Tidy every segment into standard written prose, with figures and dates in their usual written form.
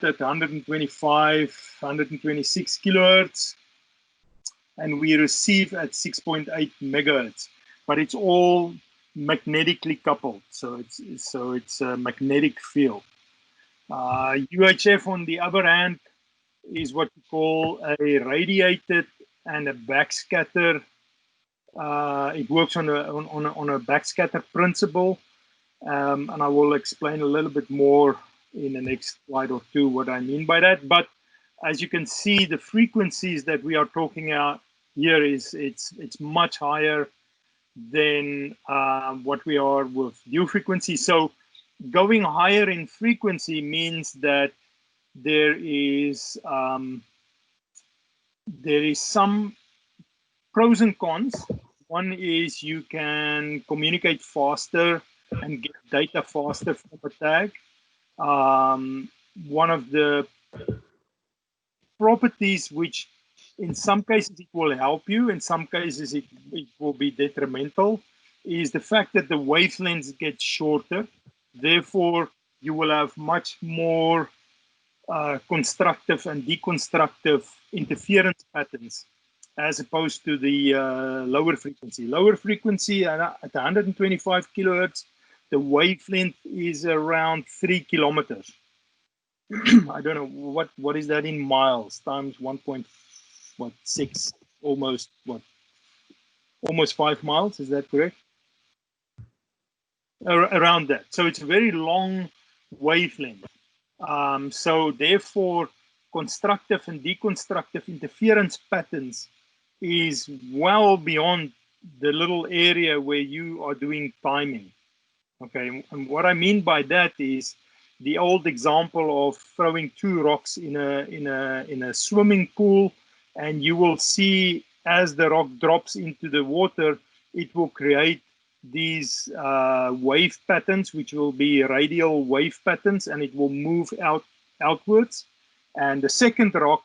at 125, 126 kilohertz, and we receive at 6.8 megahertz. But it's all magnetically coupled, so it's a magnetic field. UHF, on the other hand, is what we call a radiated and a backscatter. It works on a backscatter principle, and I will explain a little bit more in the next slide or two what I mean by that. But as you can see, the frequencies that we are talking about here it's much higher than what we are with U frequency. So going higher in frequency means that there is some pros and cons. One is you can communicate faster and get data faster from a tag. One of the properties which in some cases it will help you, in some cases it will be detrimental, is the fact that the wavelengths get shorter. Therefore, you will have much more constructive and deconstructive interference patterns as opposed to the lower frequency. Lower frequency at 125 kilohertz, the wavelength is around 3 kilometers. I don't know what is that in miles times 1.6, almost 5 miles. Is that correct? Around that. So it's a very long wavelength. So therefore, constructive and deconstructive interference patterns is well beyond the little area where you are doing timing. Okay, and what I mean by that is the old example of throwing two rocks in a swimming pool, and you will see as the rock drops into the water, it will create these wave patterns, which will be radial wave patterns, and it will move outwards. And the second rock,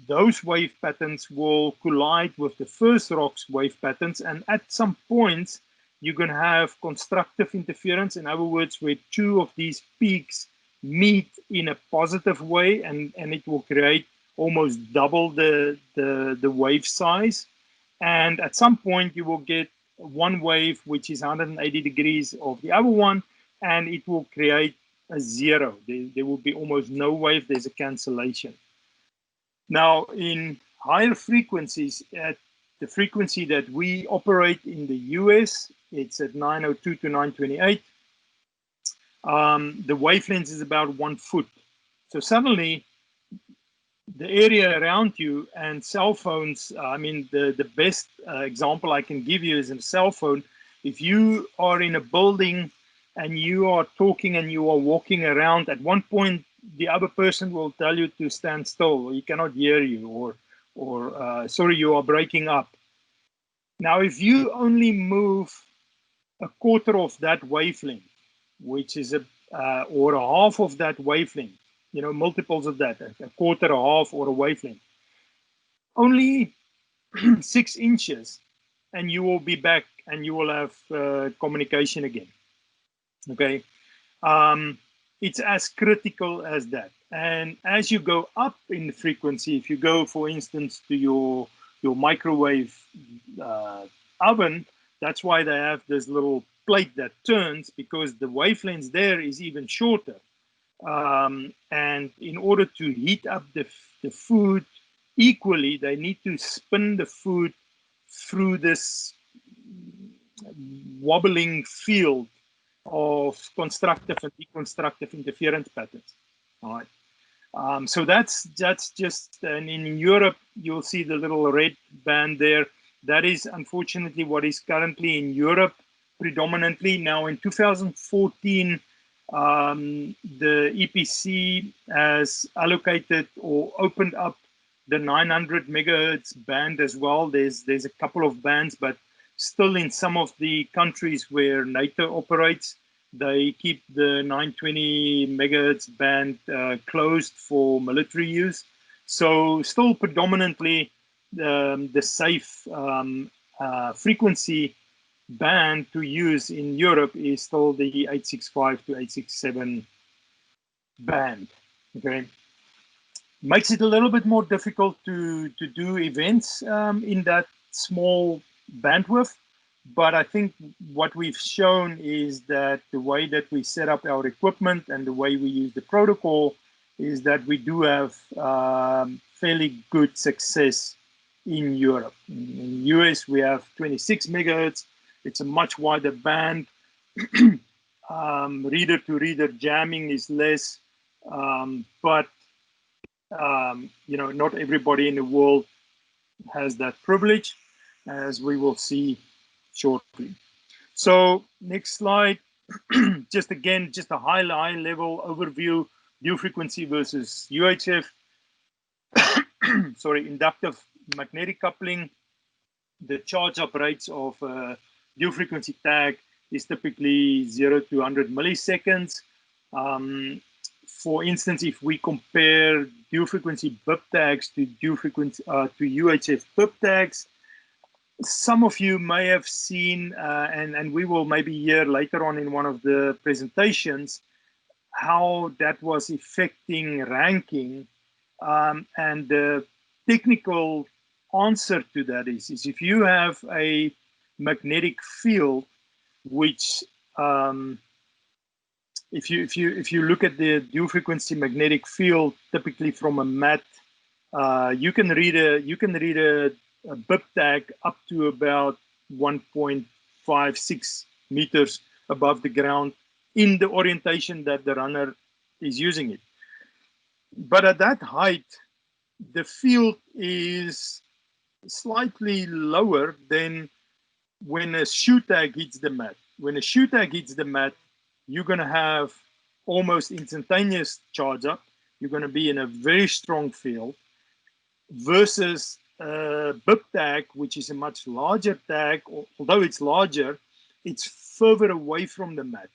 those wave patterns will collide with the first rock's wave patterns, and at some points you're going to have constructive interference. In other words, where two of these peaks meet in a positive way, and it will create almost double the wave size. And at some point you will get one wave which is 180 degrees of the other one, and it will create a zero. There will be almost no wave. There's a cancellation. Now, in higher frequencies, at the frequency that we operate in the US, it's at 902 to 928. The wavelength is about 1 foot. So suddenly, the area around you and cell phones, I mean, the best example I can give you is a cell phone. If you are in a building and you are talking and you are walking around, at one point, the other person will tell you to stand still, or he cannot hear you, or sorry, you are breaking up. Now, if you only move a quarter of that wavelength, which is or a half of that wavelength, you know, multiples of that, a quarter, a half, or a wavelength, only 6 inches, and you will be back and you will have communication again. Okay. It's as critical as that. And as you go up in the frequency, if you go, for instance, to your microwave oven, that's why they have this little plate that turns, because the wavelengths there is even shorter. And in order to heat up the food equally, they need to spin the food through this wobbling field of constructive and deconstructive interference patterns. All right. So that's just, and in Europe, you'll see the little red band there. That is unfortunately what is currently in Europe predominantly. Now in 2014, the EPC has allocated or opened up the 900 megahertz band as well. There's a couple of bands, but still in some of the countries where NATO operates, they keep the 920 megahertz band closed for military use. So still predominantly the safe frequency band to use in Europe is still the 865 to 867 band. Okay, makes it a little bit more difficult to do events in that small bandwidth. But I think what we've shown is that the way that we set up our equipment and the way we use the protocol is that we do have fairly good success in Europe. In the US, we have 26 megahertz. It's a much wider band. Reader-to-reader jamming is less, but not everybody in the world has that privilege, as we will see shortly. So next slide, just a high level overview, dual frequency versus UHF. Sorry, inductive magnetic coupling. The charge up rates of dual frequency tag is typically 0 to 100 milliseconds. For instance, if we compare dual frequency BIP tags to UHF BIP tags, some of you may have seen, and we will maybe hear later on in one of the presentations, how that was affecting ranking. And the technical answer to that is if you have a magnetic field, which if you look at the dual frequency magnetic field, typically from a mat, you can read a BIP tag up to about 1.56 meters above the ground in the orientation that the runner is using it. But at that height, the field is slightly lower than when a shoe tag hits the mat. When a shoe tag hits the mat, you're going to have almost instantaneous charge up. You're going to be in a very strong field versus a BIP tag, which is a much larger tag. Although it's larger, it's further away from the mat.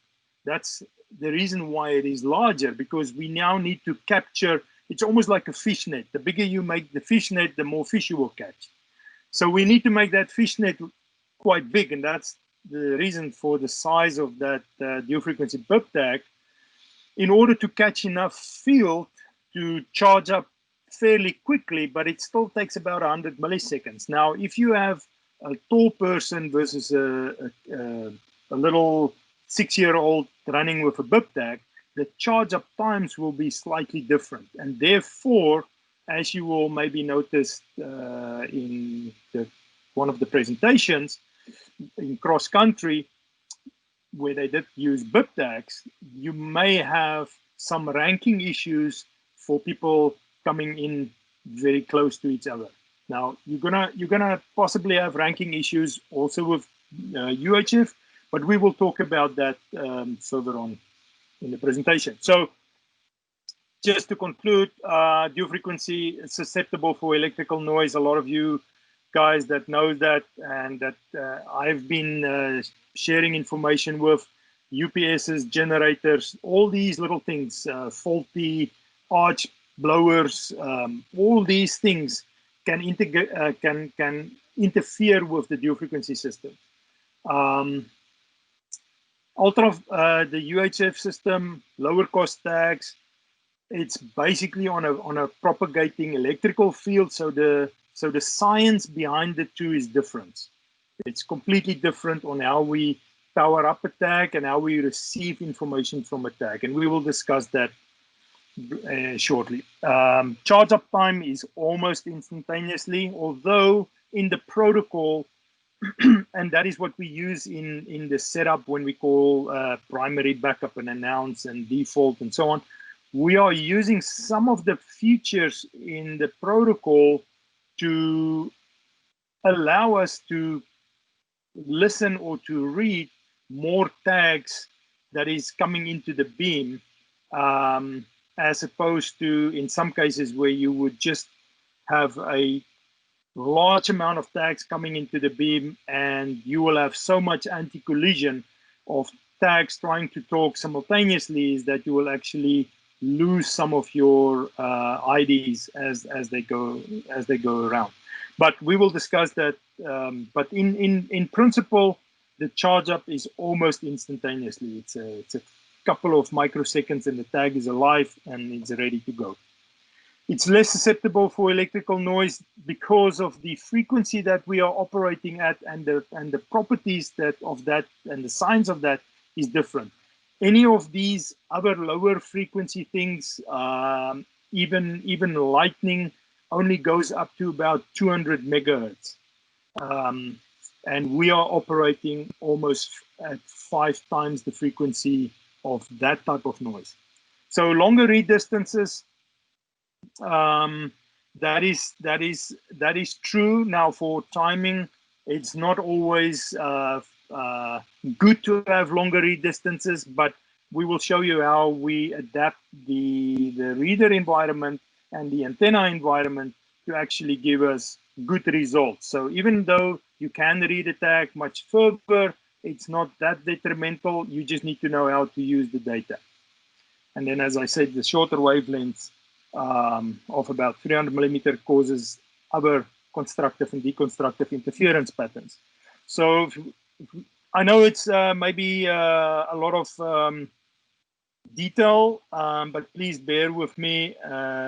That's the reason why it is larger, because we now need to capture. It's almost like a fish net. The bigger you make the fish net, the more fish you will catch. So we need to make that fish net quite big, and that's the reason for the size of that dual frequency BIP tag, in order to catch enough field to charge up fairly quickly, but it still takes about 100 milliseconds. Now, if you have a tall person versus a little 6-year-old running with a BIP tag, the charge up times will be slightly different. And therefore, as you will maybe notice in one of the presentations in cross country, where they did use BIP tags, you may have some ranking issues for people coming in very close to each other. Now, you're gonna possibly have ranking issues also with UHF, but we will talk about that further on in the presentation. So, just to conclude, dual frequency is susceptible for electrical noise. A lot of you guys that know that, and that I've been sharing information with, UPSs, generators, all these little things, faulty arch blowers, all these things can interfere with the dual frequency system. The UHF system, lower cost tags. It's basically on a propagating electrical field, so the science behind the two is different. It's completely different on how we power up a tag and how we receive information from a tag, and we will discuss that shortly. Charge up time is almost instantaneously, although in the protocol, and that is what we use in the setup when we call primary, backup, and announce, and default, and so on. We are using some of the features in the protocol to allow us to listen or to read more tags that is coming into the beam, as opposed to in some cases where you would just have a large amount of tags coming into the beam, and you will have so much anti-collision of tags trying to talk simultaneously, is that you will actually lose some of your IDs as they go around. But we will discuss that. But in principle, the charge up is almost instantaneously. It's a couple of microseconds and the tag is alive and it's ready to go. It's less susceptible for electrical noise because of the frequency that we are operating at, and the properties of that and the signs of that is different. Any of these other lower frequency things, even lightning, only goes up to about 200 megahertz. And we are operating almost at 5 times the frequency of that type of noise. So longer read distances, that is true. Now for timing, it's not always good to have longer read distances, but we will show you how we adapt the reader environment and the antenna environment to actually give us good results. So even though you can read a tag much further, it's not that detrimental. You just need to know how to use the data. And then, as I said, the shorter wavelengths of about 300 millimeter causes other constructive and deconstructive interference patterns. So I know it's maybe a lot of detail, but please bear with me,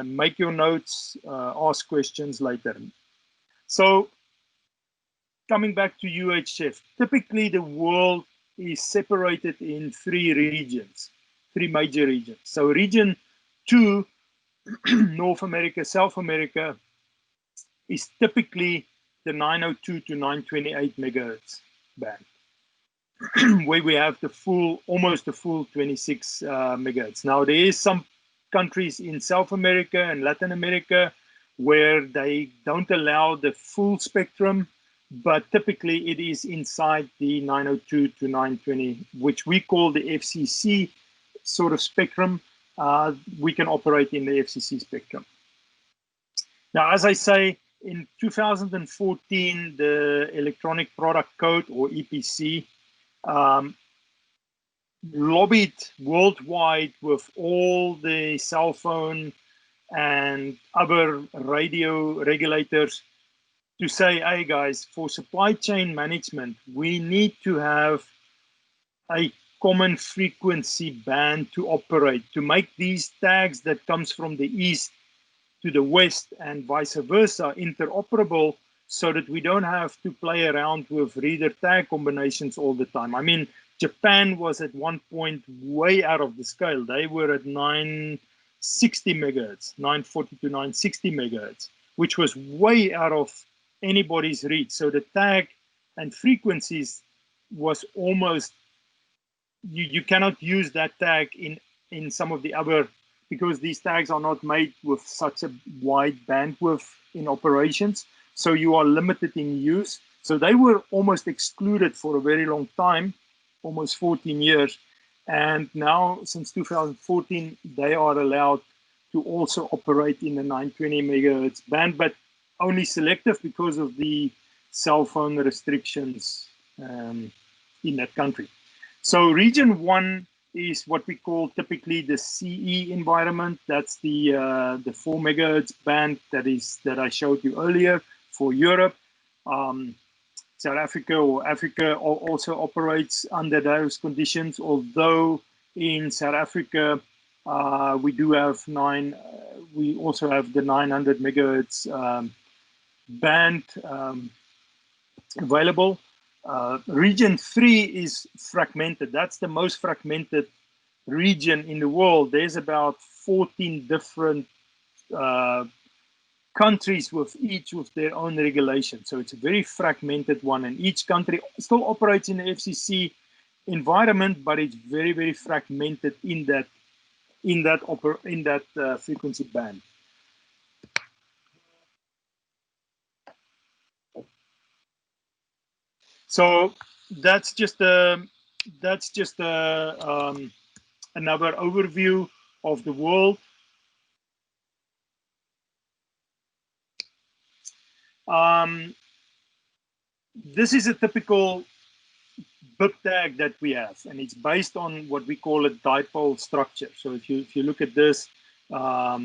make your notes, ask questions later. So coming back to UHF, typically the world is separated in 3 regions, 3 major regions. So region 2, North America, South America, is typically the 902 to 928 megahertz band, where we have the full, almost the full 26 megahertz. Now, there is some countries in South America and Latin America where they don't allow the full spectrum, but typically it is inside the 902 to 920, which we call the FCC sort of spectrum. We can operate in the FCC spectrum. Now, as I say, in 2014, the Electronic Product Code, or EPC, lobbied worldwide with all the cell phone and other radio regulators to say, hey guys, for supply chain management, we need to have a common frequency band to operate, to make these tags that comes from the east to the west and vice versa interoperable, so that we don't have to play around with reader tag combinations all the time. I mean, Japan was at one point way out of the scale. They were at 960 megahertz, 940 to 960 megahertz, which was way out of anybody's reach. So the tag and frequencies was almost, you cannot use that tag in some of the other, because these tags are not made with such a wide bandwidth in operations. So you are limited in use. So they were almost excluded for a very long time, almost 14 years. And now, since 2014, they are allowed to also operate in the 920 megahertz band, but only selective because of the cell phone restrictions in that country. So region 1 is what we call typically the CE environment. That's the 4 megahertz band that I showed you earlier for Europe. South Africa or Africa also operates under those conditions, although in South Africa we do have we also have the 900 megahertz band available. Region 3 is fragmented. That's the most fragmented region in the world. There's about 14 different countries with each with their own regulation. So it's a very fragmented one, and each country still operates in the FCC environment, but it's very, very fragmented in that frequency band. So that's just another overview of the world. This is a typical BIP tag that we have, and it's based on what we call a dipole structure. So if you look at this, mouse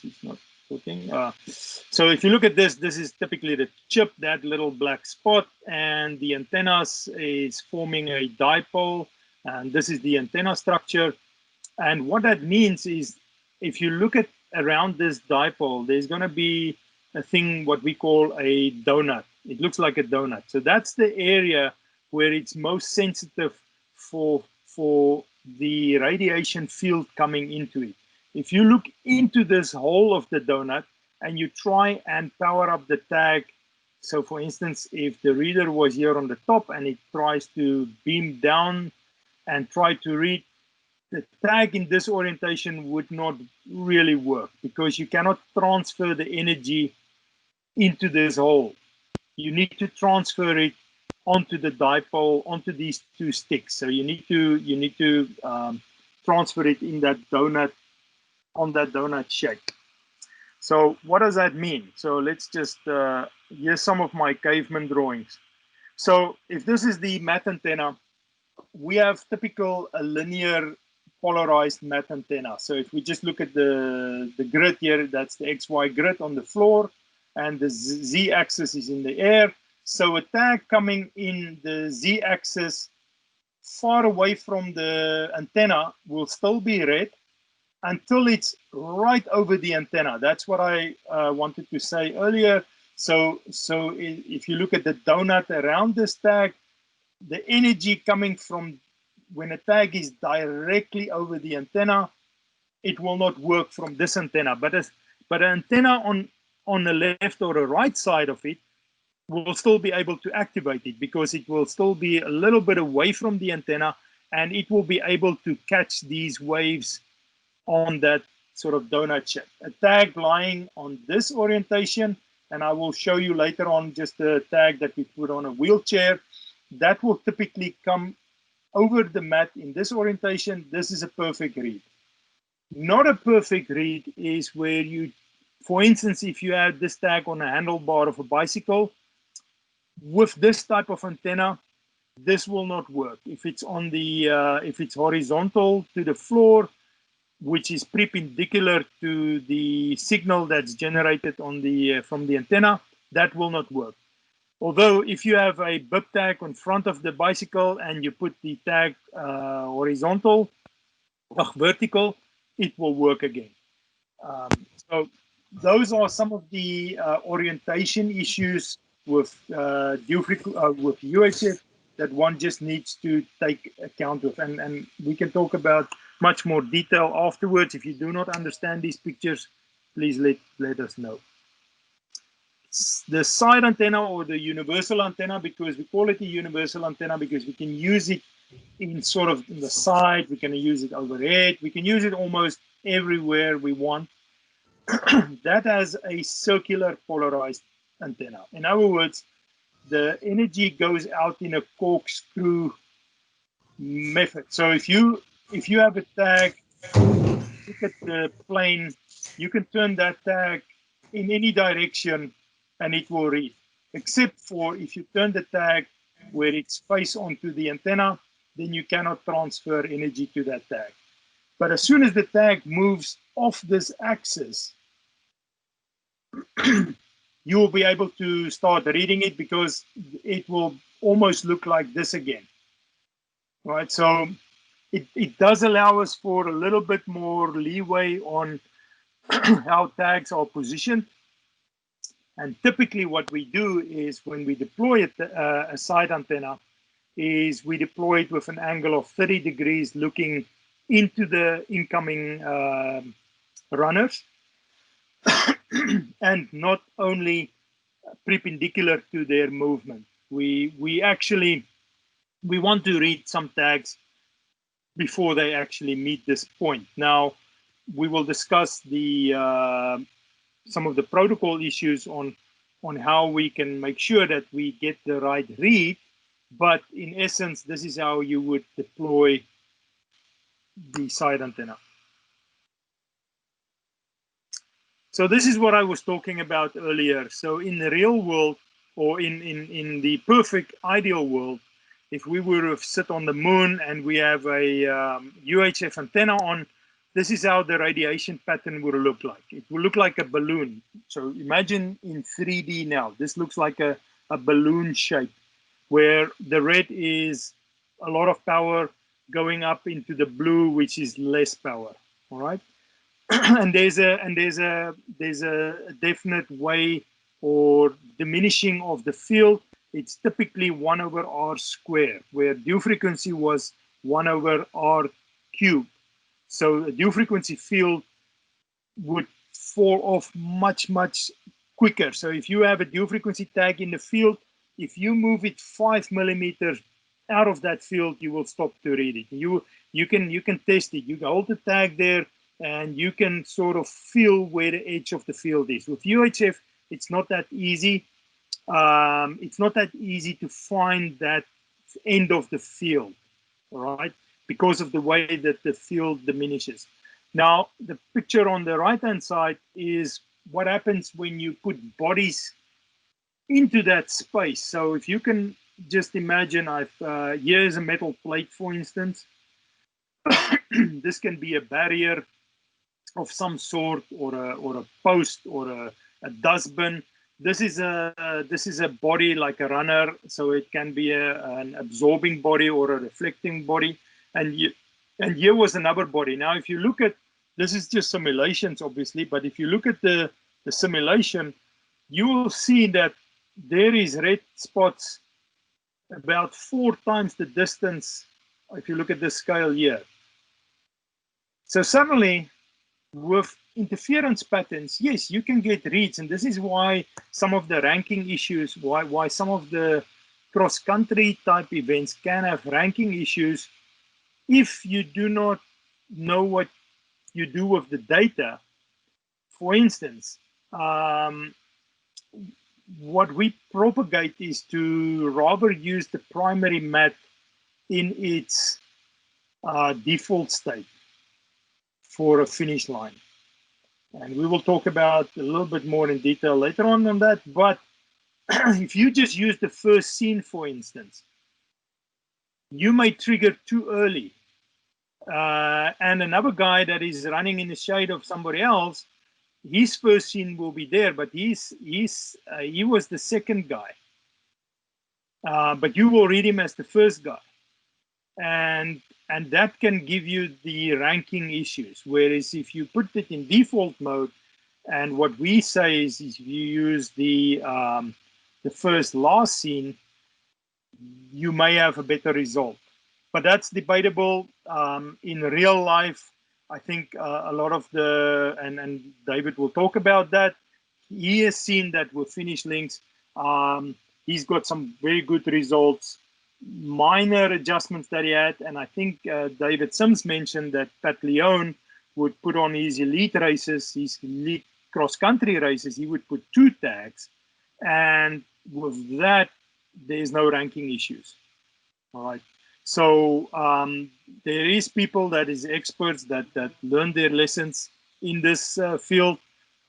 is not working. So if you look at this is typically the chip, that little black spot, and the antennas is forming a dipole And this is the antenna structure. And what that means is, if you look at around this dipole, there's going to be a thing what we call a donut. It looks like a donut. So that's the area where it's most sensitive for the radiation field coming into it. If you look into this hole of the donut and you try and power up the tag, so for instance, if the reader was here on the top and it tries to beam down and try to read, the tag in this orientation would not really work because you cannot transfer the energy into this hole. You need to transfer it onto the dipole, onto these two sticks. So you need to transfer it in that donut, on that donut shape. So what does that mean? So let's just, here's some of my caveman drawings. So if this is the mat antenna, we have typical a linear polarized mat antenna. So if we just look at the grid here, that's the XY grid on the floor, and the Z-axis is in the air. So a tag coming in the Z-axis far away from the antenna will still be red until it's right over the antenna. That's what I wanted to say earlier. So if you look at the donut around this tag, the energy coming from when a tag is directly over the antenna, it will not work from this antenna. But an antenna on the left or the right side of it will still be able to activate it because it will still be a little bit away from the antenna and it will be able to catch these waves on that sort of donut shape. A tag lying on this orientation, and I will show you later on just a tag that we put on a wheelchair, that will typically come over the mat in this orientation. This is a perfect read. Not a perfect read is where you, for instance, if you have this tag on a handlebar of a bicycle, with this type of antenna, this will not work. If it's on the, if it's horizontal to the floor, which is perpendicular to the signal that's generated on the from the antenna, that will not work. Although if you have a bib tag on front of the bicycle and you put the tag horizontal, vertical, it will work again. So those are some of the orientation issues with with UHF that one just needs to take account of, and we can talk about much more detail afterwards. If you do not understand these pictures, please let us know. The side antenna or the universal antenna, because we call it a universal antenna because we can use it in sort of in the side, we can use it overhead, we can use it almost everywhere we want. That has a circular polarized antenna. In other words, the energy goes out in a corkscrew method. So if you have a tag, look at the plane, you can turn that tag in any direction and it will read, except for if you turn the tag where it's face onto the antenna, then you cannot transfer energy to that tag. But as soon as the tag moves off this axis, you will be able to start reading it because it will almost look like this again. Right, so it does allow us for a little bit more leeway on how tags are positioned. And typically what we do is when we deploy a side antenna is we deploy it with an angle of 30 degrees looking into the incoming runners and not only perpendicular to their movement. We want to read some tags before they actually meet this point. Now, we will discuss the some of the protocol issues on how we can make sure that we get the right read. But in essence, this is how you would deploy the side antenna. So this is what I was talking about earlier. So in the real world, or in the perfect ideal world, if we were to sit on the moon and we have a UHF antenna on, this is how the radiation pattern would look like. It will look like a balloon. So imagine in 3D now, this looks like a balloon shape where the red is a lot of power, going up into the blue, which is less power. All right. And there's a definite way or diminishing of the field. It's typically 1 over r square, where due frequency was 1 over r cube. So a due frequency field would fall off much quicker. So if you have a due frequency tag in the field, if you move it 5 millimeters out of that field, you will stop to read it. You can test it. You can hold the tag there, and you can sort of feel where the edge of the field is. With UHF, it's not that easy. It's not that easy to find that end of the field, all right, because of the way that the field diminishes. Now, the picture on the right-hand side is what happens when you put bodies into that space. So if you can just imagine, here's a metal plate, for instance. This can be a barrier of some sort, or a post, or a dustbin. This is a body like a runner, so it can be an absorbing body or a reflecting body. And here was another body. Now, if you look at, this is just simulations, obviously, but if you look at the simulation, you will see that there is red spots about 4 times the distance if you look at this scale here. So suddenly, with interference patterns, yes, you can get reads, and this is why some of the ranking issues, why some of the cross-country type events can have ranking issues if you do not know what you do with the data. For instance, what we propagate is to rather use the primary mat in its default state for a finish line. And we will talk about a little bit more in detail later on that. But if you just use the first scene, for instance, you may trigger too early. And another guy that is running in the shade of somebody else, his first scene will be there, but he was the second guy. But you will read him as the first guy. And that can give you the ranking issues. Whereas if you put it in default mode, and what we say is if you use the first last scene, you may have a better result. But that's debatable. In real life, I think a lot of and David will talk about that. He has seen that with finish links. He's got some very good results. Minor adjustments that he had, and I think David Sims mentioned that Pat Leone would put on his elite races, his elite cross-country races, he would put 2 tags, and with that, there's no ranking issues. All right. So there is people that is experts that learn their lessons in this field.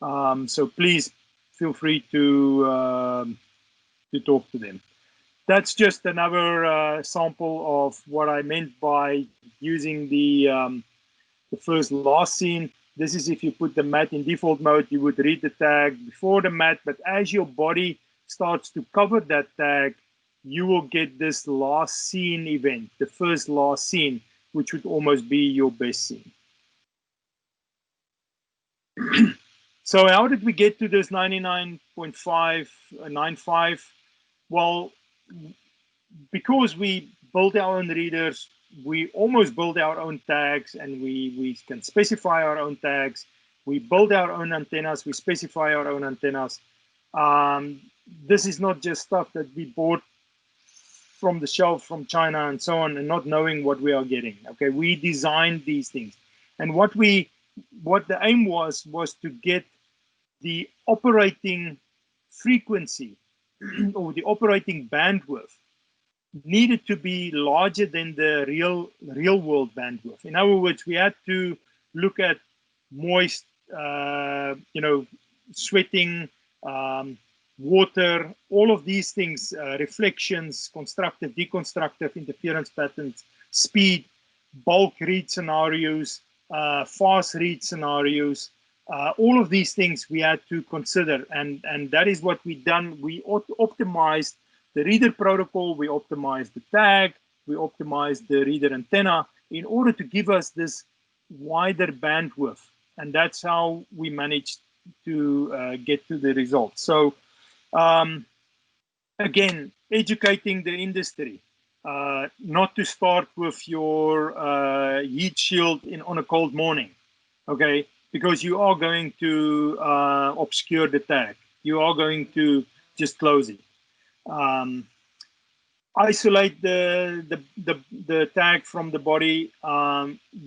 So please feel free to talk to them. That's just another sample of what I meant by using the first last scene. This is if you put the mat in default mode, you would read the tag before the mat, but as your body starts to cover that tag, you will get this last scene event, the first last scene, which would almost be your best scene. So how did we get to this 99.595? Well, because we build our own readers, we almost build our own tags, and we can specify our own tags. We build our own antennas, we specify our own antennas. This is not just stuff that we bought from the shelf from China and so on, and not knowing what we are getting. Okay, we designed these things. And what the aim was to get the operating frequency or the operating bandwidth needed to be larger than the real world bandwidth. In other words, we had to look at moist, sweating, water, all of these things, reflections, constructive, deconstructive, interference patterns, speed, bulk read scenarios, fast read scenarios. All of these things we had to consider, and that is what we done. We optimized the reader protocol, we optimized the tag, we optimized the reader antenna in order to give us this wider bandwidth. And that's how we managed to get to the results. So again, educating the industry, not to start with your heat shield on a cold morning, okay? Because you are going to obscure the tag. You are going to just close it. Isolate the tag from the body.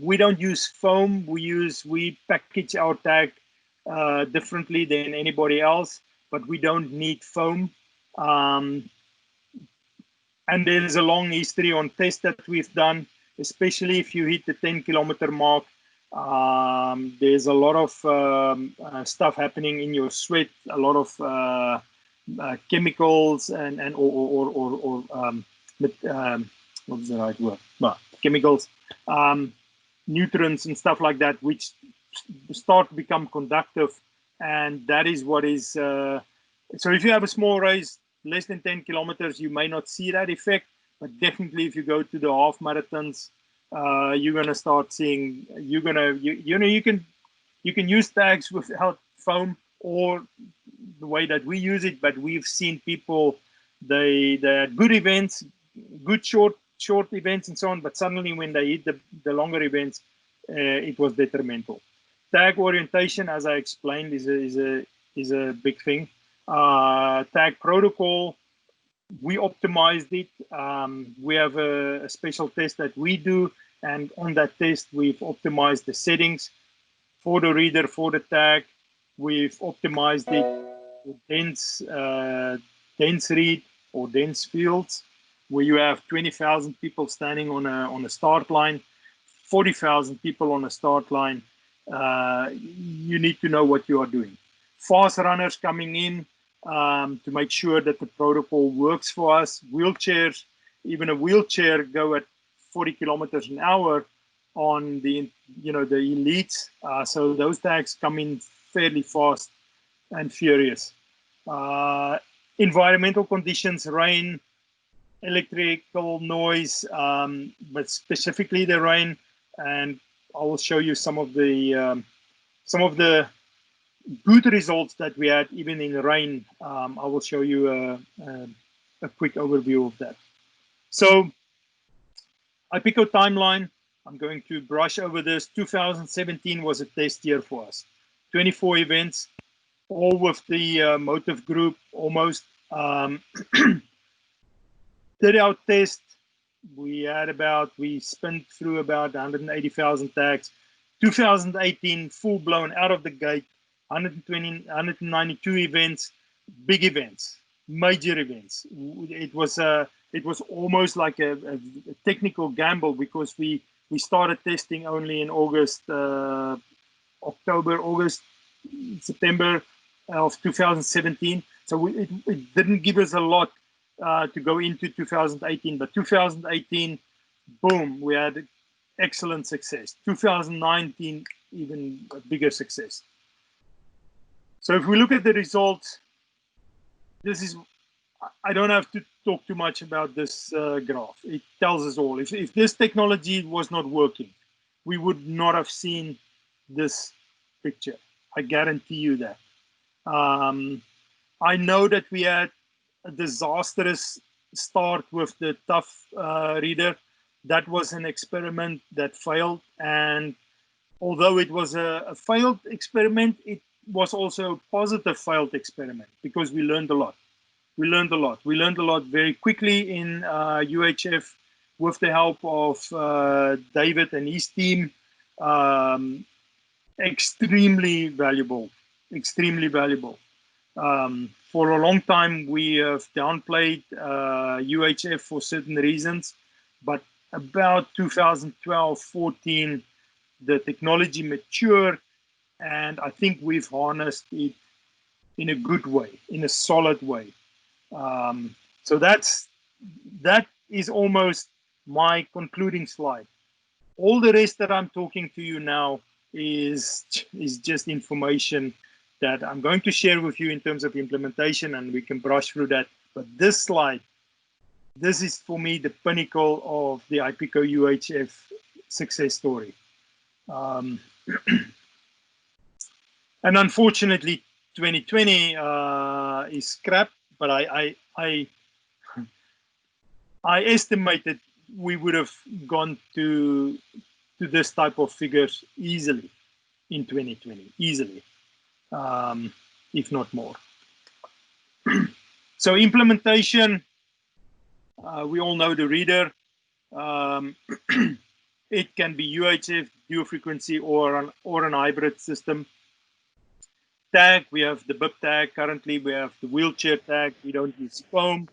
We don't use foam. We package our tag differently than anybody else, but we don't need foam. And there's a long history on tests that we've done, especially if you hit the 10-kilometer mark. There's a lot of stuff happening in your sweat, a lot of chemicals what's the right word? Well, chemicals, nutrients and stuff like that, which start to become conductive, and that is what is. So if you have a small race, less than 10 kilometers, you may not see that effect, but definitely if you go to the half marathons, you're gonna start seeing. You can use tags without foam or the way that we use it, but we've seen people they had good events, good short events and so on, but suddenly when they hit the longer events, it was detrimental. Tag orientation, as I explained, is a big thing. Tag protocol, we optimized it. We have a special test that we do, and on that test we've optimized the settings for the reader, for the tag. We've optimized it for dense read or dense fields, where you have 20,000 people standing on a start line, 40,000 people on a start line. You need to know what you are doing. Fast runners coming in to make sure that the protocol works for us. Wheelchairs, even a wheelchair go at 40 kilometers an hour on the elites. So those tags come in fairly fast and furious. Environmental conditions, rain, electrical noise, but specifically the rain. And I will show you some of the good results that we had even in the rain. I will show you a quick overview of that. So IPICO timeline, I'm going to brush over this. 2017 was a test year for us. 24 events, all with the motive group almost. 30-hour test, we spent through about 180,000 tags. 2018, full-blown out of the gate, 192 events, big events, major events. It was almost like a technical gamble, because we started testing only in September of 2017. So it didn't give us a lot to go into 2018, but 2018, boom, we had excellent success. 2019, even a bigger success. So if we look at the results, I don't have to talk too much about this graph. It tells us all. If this technology was not working, we would not have seen this picture. I guarantee you that. I know that we had a disastrous start with the tough reader. That was an experiment that failed. And although it was a failed experiment, it was also a positive failed experiment, because we learned a lot. We learned a lot very quickly in UHF with the help of David and his team. Extremely valuable. For a long time, we have downplayed UHF for certain reasons, but about 2012-14, the technology matured, and I think we've harnessed it in a good way, in a solid way. So that is almost my concluding slide. All the rest that I'm talking to you now is just information that I'm going to share with you in terms of implementation, and we can brush through that. But this slide this is for me the pinnacle of the IPICO UHF success story. And unfortunately, 2020 is scrapped, but I estimated we would have gone to this type of figures easily in 2020, easily, if not more. So implementation, we all know the reader. It can be UHF, dual frequency, or an hybrid system. Tag, we have the bib tag. Currently, we have the wheelchair tag. We don't use foam.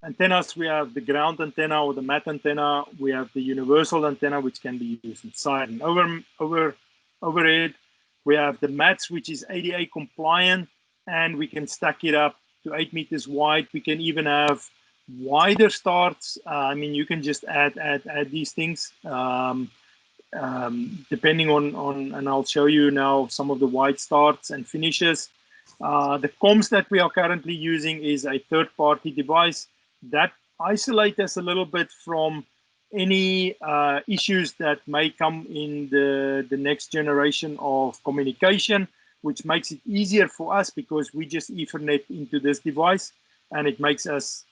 Antennas, we have the ground antenna or the mat antenna. We have the universal antenna, which can be used inside and overhead. We have the mats, which is ADA compliant, and we can stack it up to 8 meters wide. We can even have wider starts. I mean, you can just add these things depending on, and I'll show you now some of the wide starts and finishes. The comms that we are currently using is a third-party device that isolates us a little bit from any issues that may come in the next generation of communication, which makes it easier for us because we just Ethernet into this device, and it makes us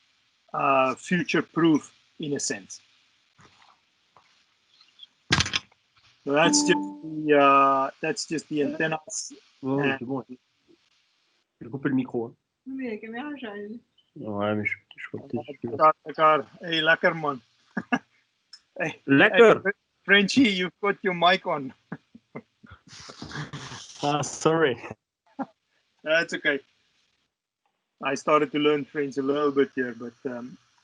future-proof in a sense. So that's just the antennas. Oh, c'est bon. Je coupe le micro. Hein. Mais la caméra, j'arrive. Ouais, mais je crois peut-être. Lekker. Hey, lekker man. Hey, Lekker. Hey, Frenchie, you've got your mic on. Sorry. That's okay. I started to learn French a little bit here, but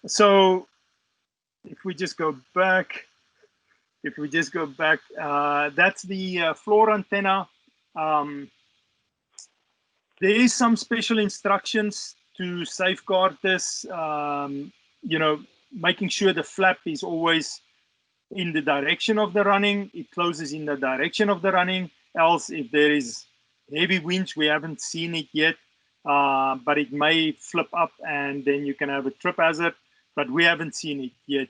so if we just go back, that's the floor antenna. There is some special instructions to safeguard this, you know, making sure the flap is always in the direction of the running. It closes in the direction of the running. Else, if there is heavy winds, we haven't seen it yet, but it may flip up and then you can have a trip hazard, but we haven't seen it yet.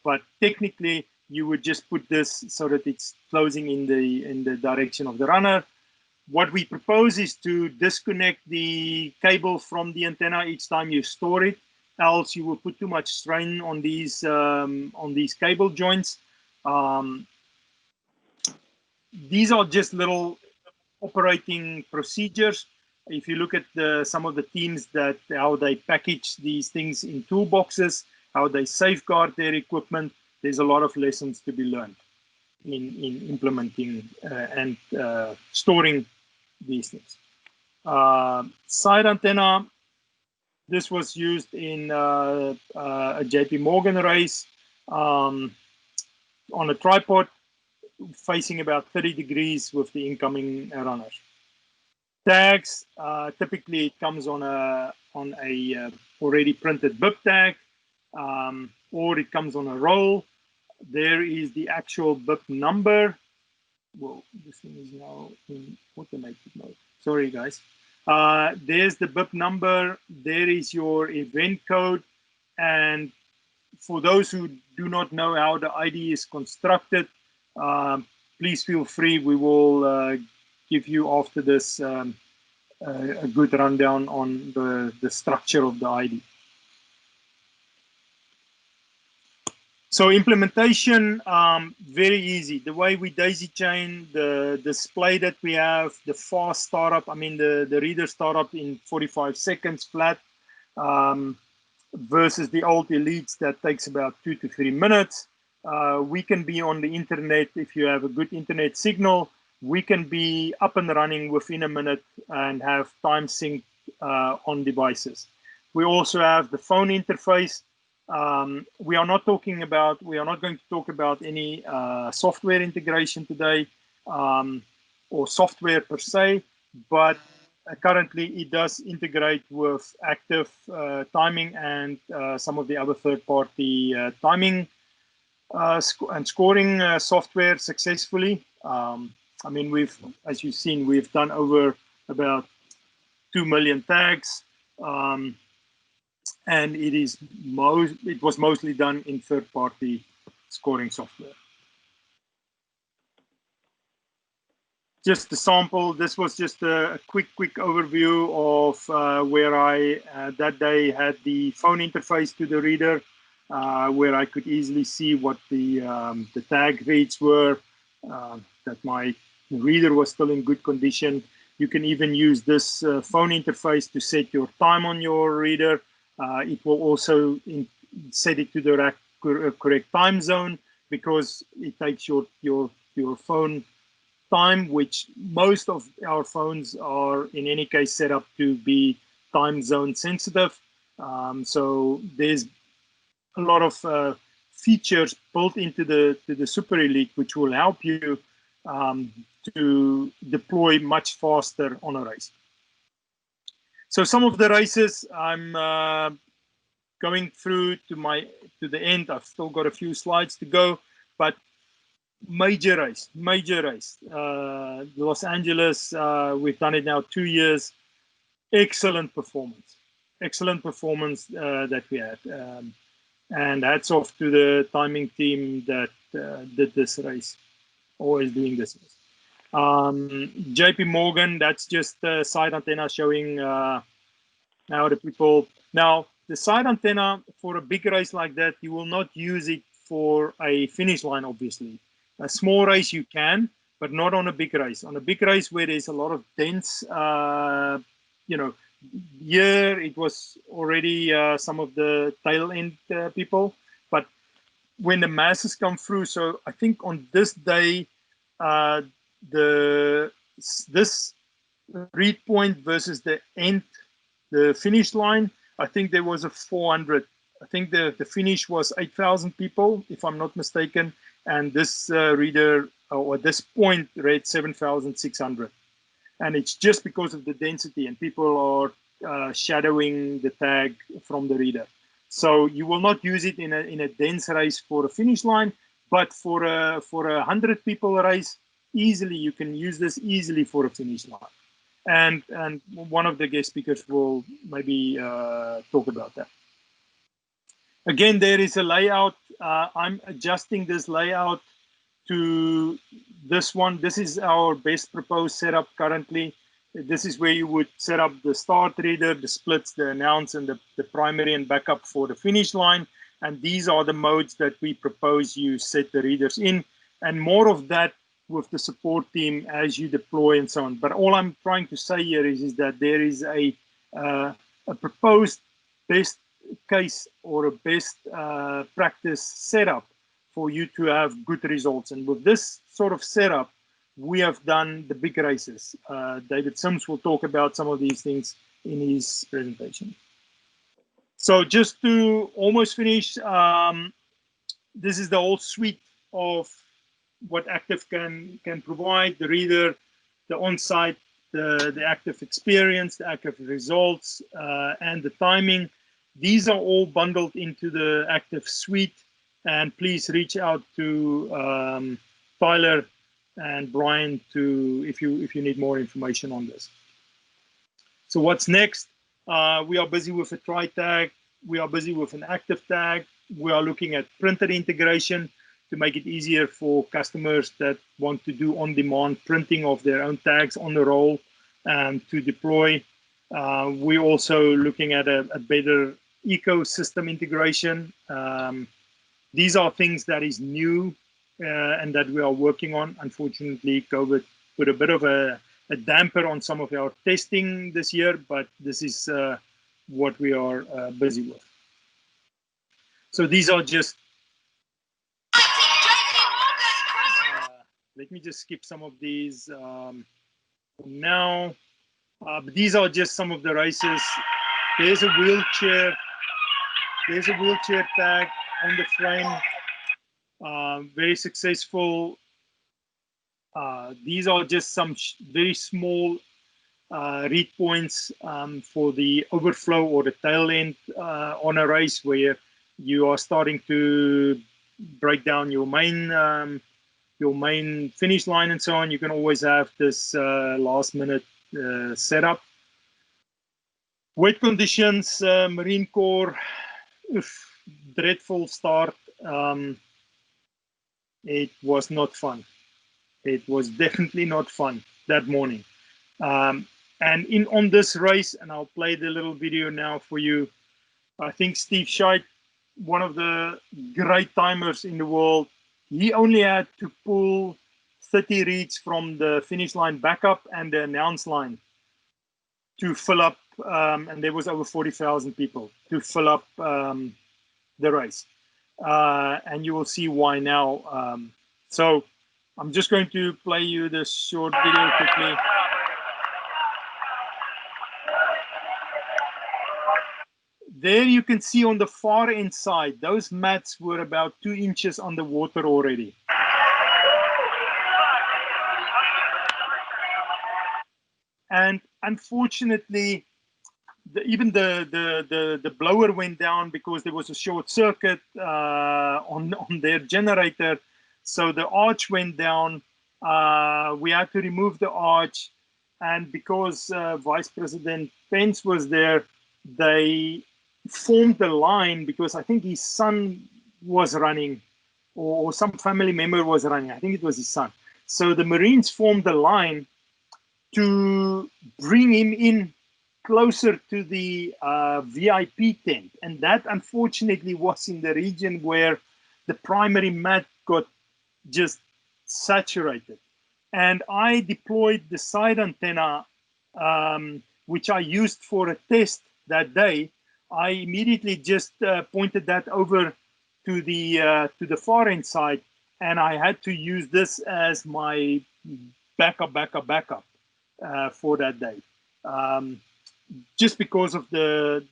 But technically, you would just put this so that it's closing in the direction of the runner. What we propose is to disconnect the cable from the antenna each time you store it, else you will put too much strain on these cable joints. These are just little operating procedures. If you look at some of the teams how they package these things in toolboxes, how they safeguard their equipment, there's a lot of lessons to be learned in implementing and storing these things. Side antenna, this was used in a JP Morgan race on a tripod facing about 30 degrees with the incoming runners. Tags, typically it comes on a already printed bib tag, or it comes on a roll. There is the actual bib number. Well, this thing is now in automated mode. Sorry, guys. There's the bib number. There is your event code. And for those who do not know how the ID is constructed, please feel free. We will give you after this a good rundown on the structure of the ID. So implementation, very easy. The way we daisy chain, the display that we have, the fast startup, I mean the reader startup in 45 seconds flat, versus the old elites that takes about 2 to 3 minutes. We can be on the internet if you have a good internet signal. We can be up and running within a minute and have time sync on devices. We also have the phone interface. We are not going to talk about any software integration today, or software per se, but currently it does integrate with active timing and some of the other third-party timing and scoring software successfully. I mean, as you've seen, we've done over about 2 million tags. and it was mostly done in third-party scoring software. Just a sample. This was just a quick overview of where I that day had the phone interface to the reader, where I could easily see what the tag reads were, that my reader was still in good condition. You can even use this phone interface to set your time on your reader. It will also set it to the correct time zone, because it takes your phone time, which most of our phones are in any case set up to be time zone sensitive. So there's a lot of features built into the Super Elite, which will help you to deploy much faster on a race. So some of the races I'm going through to the end. I've still got a few slides to go, but major race. Los Angeles, we've done it now 2 years. Excellent performance that we had. And hats off to the timing team that did this race, always doing this race. JP Morgan, that's just a side antenna showing how the people. Now, the side antenna for a big race like that, you will not use it for a finish line, obviously. A small race you can, but not on a big race. On a big race where there's a lot of dense, here it was already some of the tail end people, but when the masses come through, so I think on this day, this read point versus the end, the finish line, I think there was a 400. I think the finish was 8,000 people, if I'm not mistaken, and this reader or this point read 7,600, and it's just because of the density and people are shadowing the tag from the reader. So you will not use it in a dense race for a finish line, but for a 100 people race, easily you can use this easily for a finish line. And one of the guest speakers will maybe talk about that. Again, there is a layout. I'm adjusting this layout to this one. This is our best proposed setup currently. This is where you would set up the start reader, the splits, the announce, and the primary and backup for the finish line. And these are the modes that we propose you set the readers in. And more of that with the support team as you deploy and so on. But all I'm trying to say here is that there is a proposed best case or a best practice setup for you to have good results. And with this sort of setup, we have done the big races. David Sims will talk about some of these things in his presentation. So just to almost finish, this is the whole suite of what Active can provide: the reader, the on-site, the Active experience, the Active results, and the timing. These are all bundled into the Active suite. And please reach out to Tyler and Brian if you need more information on this. So what's next? We are busy with a try tag. We are busy with an Active tag. We are looking at printer integration to make it easier for customers that want to do on-demand printing of their own tags on the roll and to deploy. We're also looking at a better ecosystem integration. These are things that is new and that we are working on. Unfortunately, COVID put a bit of a damper on some of our testing this year, but this is what we are busy with. So these are just... let me just skip some of these now. But these are just some of the races. There's a wheelchair. There's a wheelchair tag on the frame. Very successful. These are just some very small read points for the overflow or the tail end on a race where you are starting to break down your main finish line and so on. You can always have this last minute setup. Wet conditions, Marine Corps, dreadful start. It was not fun. It was definitely not fun that morning. And on this race, and I'll play the little video now for you. I think Steve Scheidt, one of the great timers in the world, he only had to pull 30 reads from the finish line back up and the announce line to fill up, and there was over 40,000 people to fill up the race. And you will see why now. So I'm just going to play you this short video quickly. There you can see on the far end side, those mats were about 2 inches underwater already. And unfortunately, even the blower went down because there was a short circuit on their generator. So the arch went down. We had to remove the arch. And because Vice President Pence was there, they formed the line because I think his son was running, or some family member was running. I think it was his son. So the Marines formed the line to bring him in closer to the VIP tent. And that unfortunately was in the region where the primary mat got just saturated. And I deployed the side antenna, which I used for a test that day. I immediately just pointed that over to the far end side, and I had to use this as my backup for that day, just because of the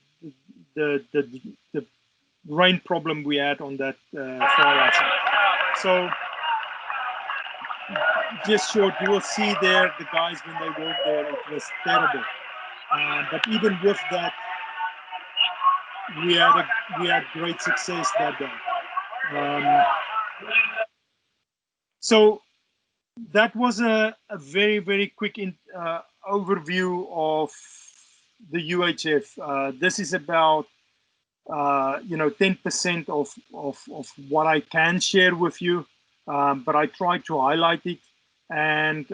rain problem we had on that far outside. So just short, you will see there the guys when they walked there, it was terrible. But even with that, we had great success that day. So that was a very, very quick overview of the UHF. This is about 10% of what I can share with you, but I try to highlight it. And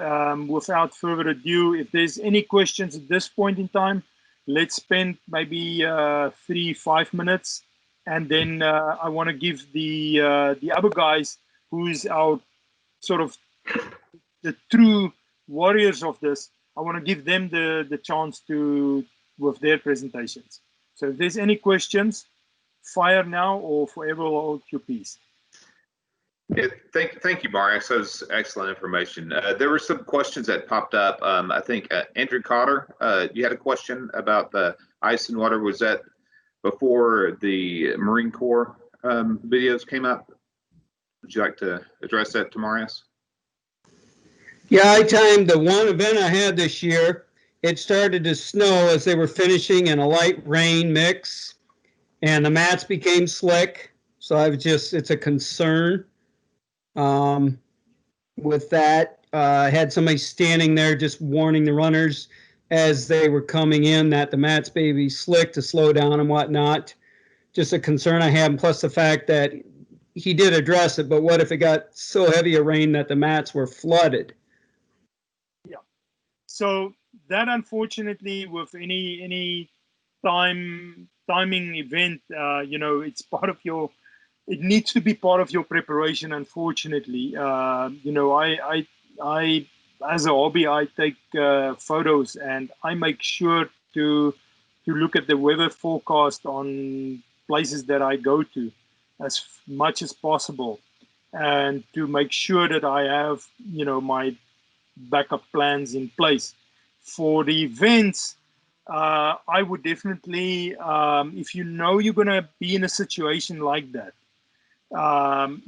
without further ado, if there's any questions at this point in time, let's spend maybe 3-5 minutes, and then I want to give the other guys, who's our sort of the true warriors of this, I want to give them the chance to with their presentations. So if there's any questions, fire now or forever hold your peace. Yeah, thank you, Marius. That was excellent information. There were some questions that popped up. I think Andrew Cotter, you had a question about the ice and water. Was that before the Marine Corps videos came up? Would you like to address that to Marius? Yeah, I timed the one event I had this year. It started to snow as they were finishing in a light rain mix, and the mats became slick. So I was just, it's a concern. With that, I had somebody standing there just warning the runners as they were coming in that the mats may be slick to slow down and whatnot. Just a concern I had, and plus the fact that he did address it, but what if it got so heavy a rain that the mats were flooded? Yeah. So that unfortunately, with any timing event, it's part of your. It needs to be part of your preparation. Unfortunately, I as a hobby, I take photos, and I make sure to look at the weather forecast on places that I go to as much as possible, and to make sure that I have my backup plans in place for the events. I would definitely, if you're going to be in a situation like that,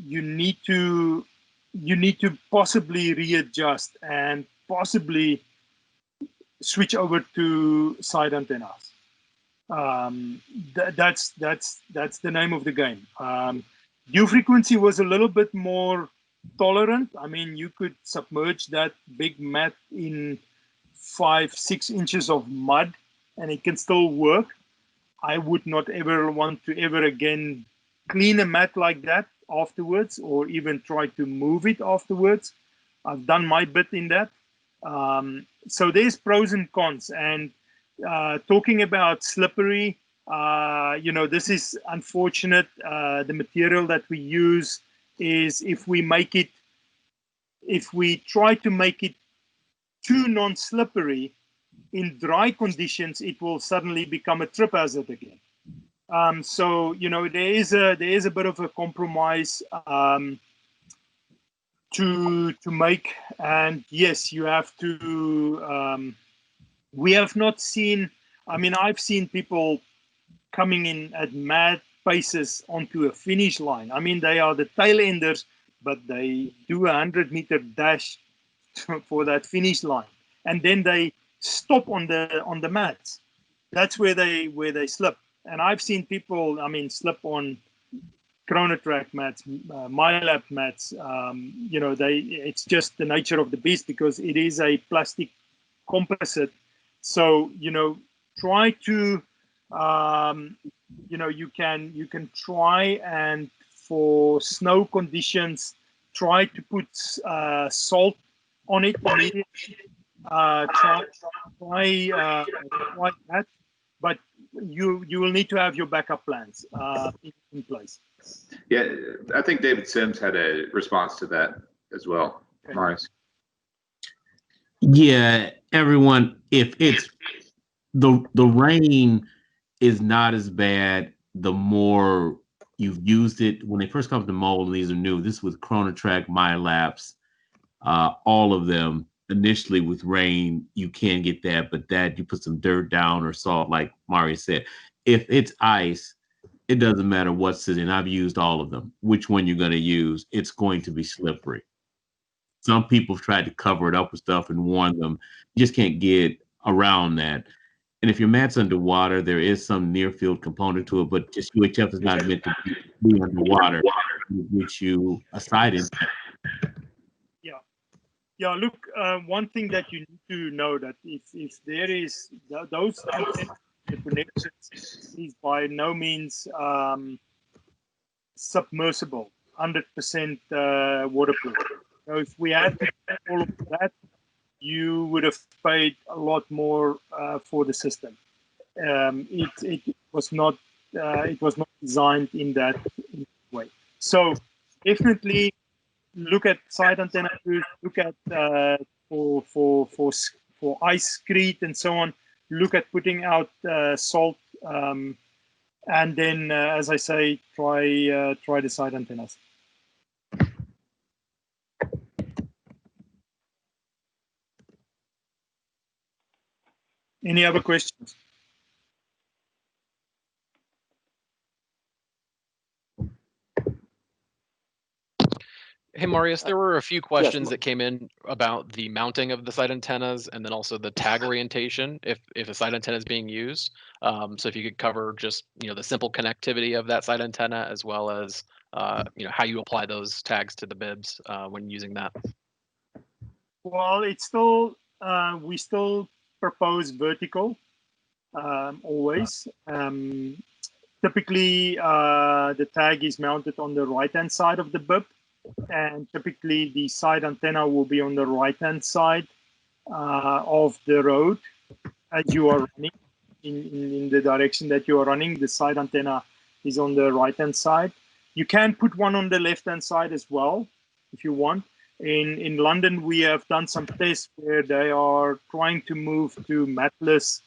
you need to possibly readjust and possibly switch over to side antennas. That's the name of the game. Dew frequency was a little bit more tolerant. I mean, you could submerge that big mat in 5-6 inches of mud and it can still work. I would not ever want to ever again clean a mat like that afterwards, or even try to move it afterwards. I've done my bit in that. So there's pros and cons. And talking about slippery, this is unfortunate. The material that we use is, if we try to make it too non-slippery, in dry conditions, it will suddenly become a trip hazard again. So there is a bit of a compromise to make, and yes, you have to. We have not seen. I mean, I've seen people coming in at mad paces onto a finish line. I mean, they are the tail enders, but they do a 100-meter dash for that finish line, and then they stop on the mats. That's where they slip. And I've seen people, I mean, slip on chronotrack mats, MyLab mats. It's just the nature of the beast, because it is a plastic composite. So try to you can try, and for snow conditions, try to put salt on it immediately. Try that, but you will need to have your backup plans in place. Yeah, I think David Sims had a response to that as well. Okay. Marius. Yeah, everyone, if it's the rain is not as bad the more you've used it. When they first come to mold, and these are new, this was Chronotrack, MyLabs, all of them. Initially with rain, you can get that, but that you put some dirt down or salt, like Marius said. If it's ice, it doesn't matter what's in. I've used all of them. Which one you're going to use, it's going to be slippery. Some people have tried to cover it up with stuff and warn them. You just can't get around that. And if your mat's underwater, there is some near field component to it, but just UHF is not meant to be underwater, which you a side impact. Yeah, look, one thing that you need to know, that if there is those connections is by no means submersible, 100% waterproof. So if we had to do all of that, you would have paid a lot more for the system. It was not designed in that way. So definitely look at side antenna, look at for ice screed and so on. Look at putting out salt, and then as I say, try the side antennas. Any other questions? Hey, Marius, there were a few questions that came in about the mounting of the side antennas, and then also the tag orientation if a side antenna is being used. So if you could cover just the simple connectivity of that side antenna, as well as how you apply those tags to the bibs when using that. Well, it's still we still propose vertical always. Typically, the tag is mounted on the right-hand side of the bib, and typically the side antenna will be on the right-hand side of the road as you are running in the direction that you are running. The side antenna is on the right-hand side. You can put one on the left-hand side as well if you want. In London, we have done some tests where they are trying to move to matless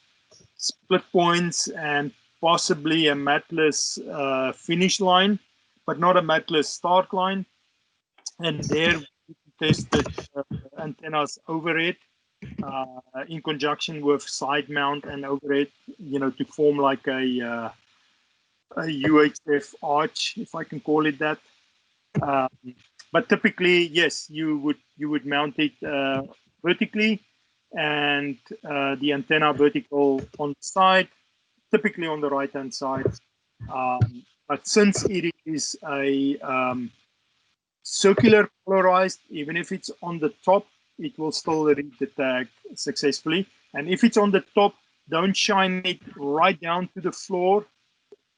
split points and possibly a matless finish line, but not a matless start line. And there we tested antennas overhead in conjunction with side mount and overhead, to form like a UHF arch, if I can call it that. But typically, yes, you would mount it vertically, and the antenna vertical on the side, typically on the right-hand side. But since it is a circular polarized, even if it's on the top, it will still read the tag successfully. And if it's on the top, don't shine it right down to the floor.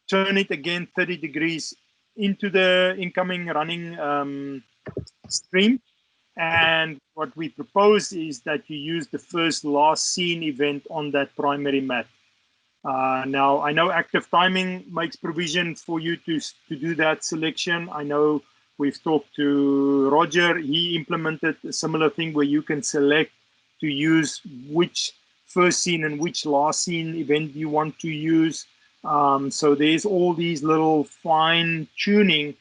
Turn it again 30 degrees into the incoming running stream. And what we propose is that you use the first last seen event on that primary mat. Now, I know active timing makes provision for you to do that selection. I know we've talked to Roger. He implemented a similar thing where you can select to use which first seen and which last seen event you want to use. So there's all these little fine tuning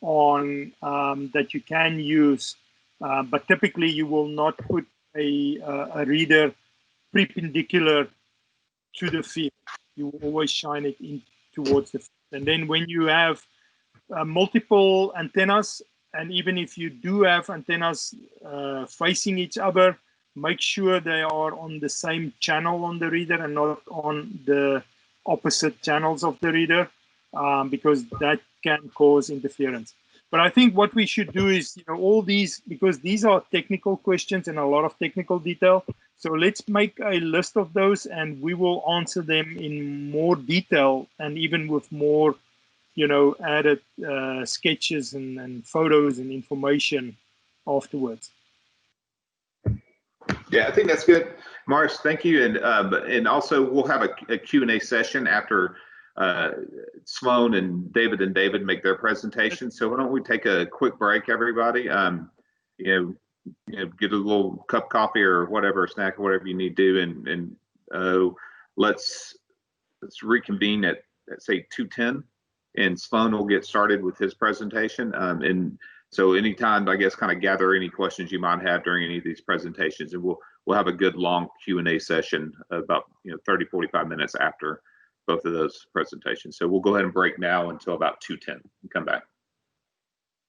on that you can use. But typically you will not put a reader perpendicular to the field. You will always shine it in towards the field. And then when you have multiple antennas, and even if you do have antennas facing each other, make sure they are on the same channel on the reader and not on the opposite channels of the reader, because that can cause interference. But I think what we should do is, all these, because these are technical questions and a lot of technical detail. So let's make a list of those and we will answer them in more detail and even with more, added sketches and photos and information afterwards. Yeah, I think that's good. Marius, thank you. And also we'll have a Q&A session after Sloan and David make their presentation. So why don't we take a quick break, everybody? Get a little cup of coffee or whatever, a snack or whatever you need to do, and let's reconvene at say 2:10, and Sloan will get started with his presentation. And so anytime, I guess, kind of gather any questions you might have during any of these presentations, and we'll have a good long Q&A session about 30-45 minutes after both of those presentations. So we'll go ahead and break now until about 2:10 and come back.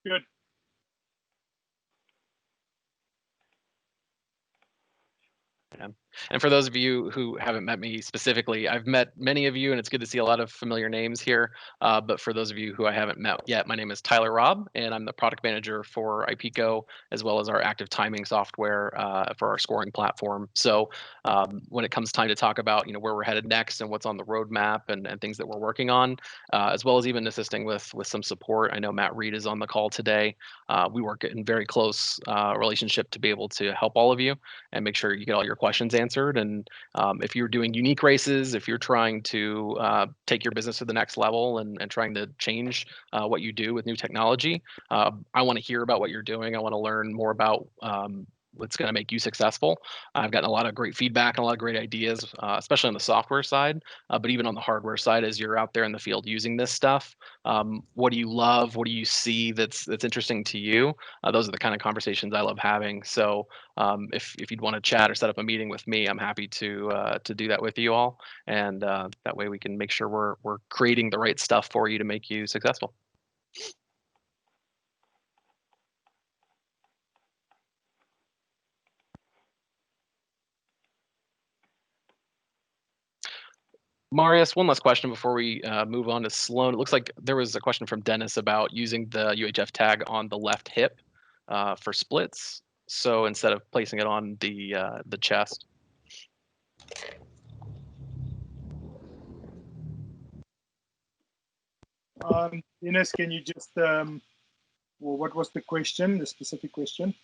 Good. And for those of you who haven't met me specifically, I've met many of you, and it's good to see a lot of familiar names here. But for those of you who I haven't met yet, my name is Tyler Robb, and I'm the product manager for IPICO, as well as our active timing software for our scoring platform. So when it comes time to talk about where we're headed next and what's on the roadmap and things that we're working on, as well as even assisting with some support. I know Matt Reed is on the call today. We work in very close relationship to be able to help all of you and make sure you get all your questions answered. And if you're doing unique races, if you're trying to take your business to the next level and trying to change what you do with new technology, I want to hear about what you're doing. I want to learn more about what's going to make you successful. I've gotten a lot of great feedback and a lot of great ideas, especially on the software side, but even on the hardware side, as you're out there in the field using this stuff. What do you love? What do you see that's interesting to you? Those are the kind of conversations I love having. So if you'd want to chat or set up a meeting with me, I'm happy to do that with you all, and that way we can make sure we're creating the right stuff for you to make you successful. Marius, one last question before we move on to Sloan. It looks like there was a question from Dennis about using the UHF tag on the left hip for splits. So instead of placing it on the chest. Dennis, can you just, well, what was the question, the specific question?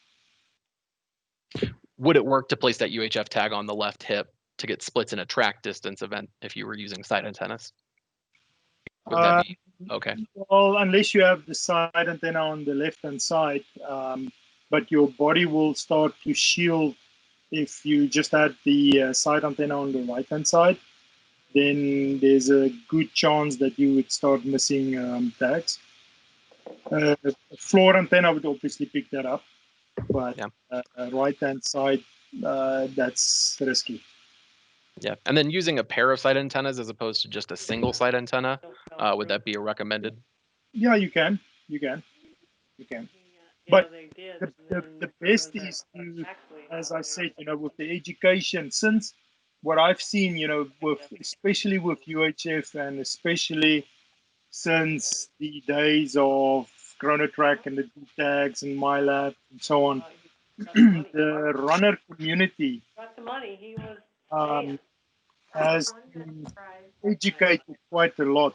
Would it work to place that UHF tag on the left hip to get splits in a track distance event if you were using side antennas? Would that be okay? Well, unless you have the side antenna on the left-hand side, but your body will start to shield if you just had the side antenna on the right-hand side, then there's a good chance that you would start missing tags. A floor antenna would obviously pick that up, but yeah. Right-hand side, that's risky. Yeah, and then using a pair of side antennas as opposed to just a single side antenna, would that be a recommended? Yeah, you can. But the best is to, as I said, with the education, since what I've seen, especially with UHF and especially since the days of Chronotrack and the D-tags and MyLab and so on, the runner community has been educated quite a lot.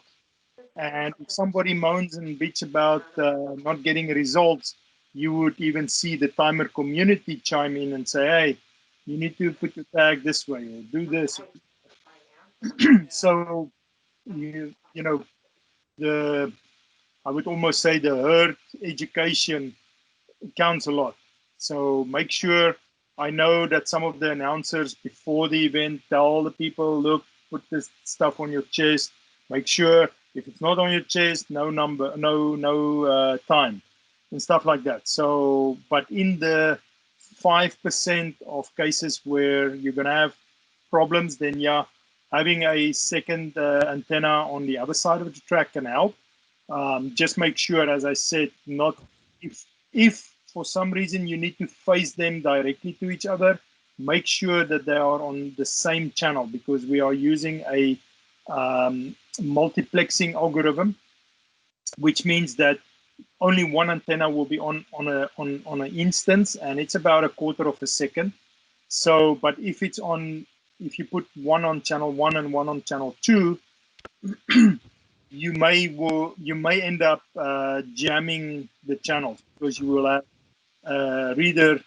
And if somebody moans and bitch about not getting results, you would even see the timer community chime in and say, hey, you need to put your tag this way or do this. So, you know, I would almost say the herd education counts a lot. So make sure, I know that some of the announcers before the event tell the people, look, put this stuff on your chest. Make sure if it's not on your chest, no number, no time and stuff like that. So, but in the 5% of cases where you're going to have problems, then yeah, having a second antenna on the other side of the track can help. Just make sure, as I said, not if for some reason you need to face them directly to each other, make sure that they are on the same channel, because we are using a multiplexing algorithm, which means that only one antenna will be on an instance, and it's about 1/4 of a second. So, but if you put one on channel 1 and one on channel 2, you may end up jamming the channels, because you will have a reader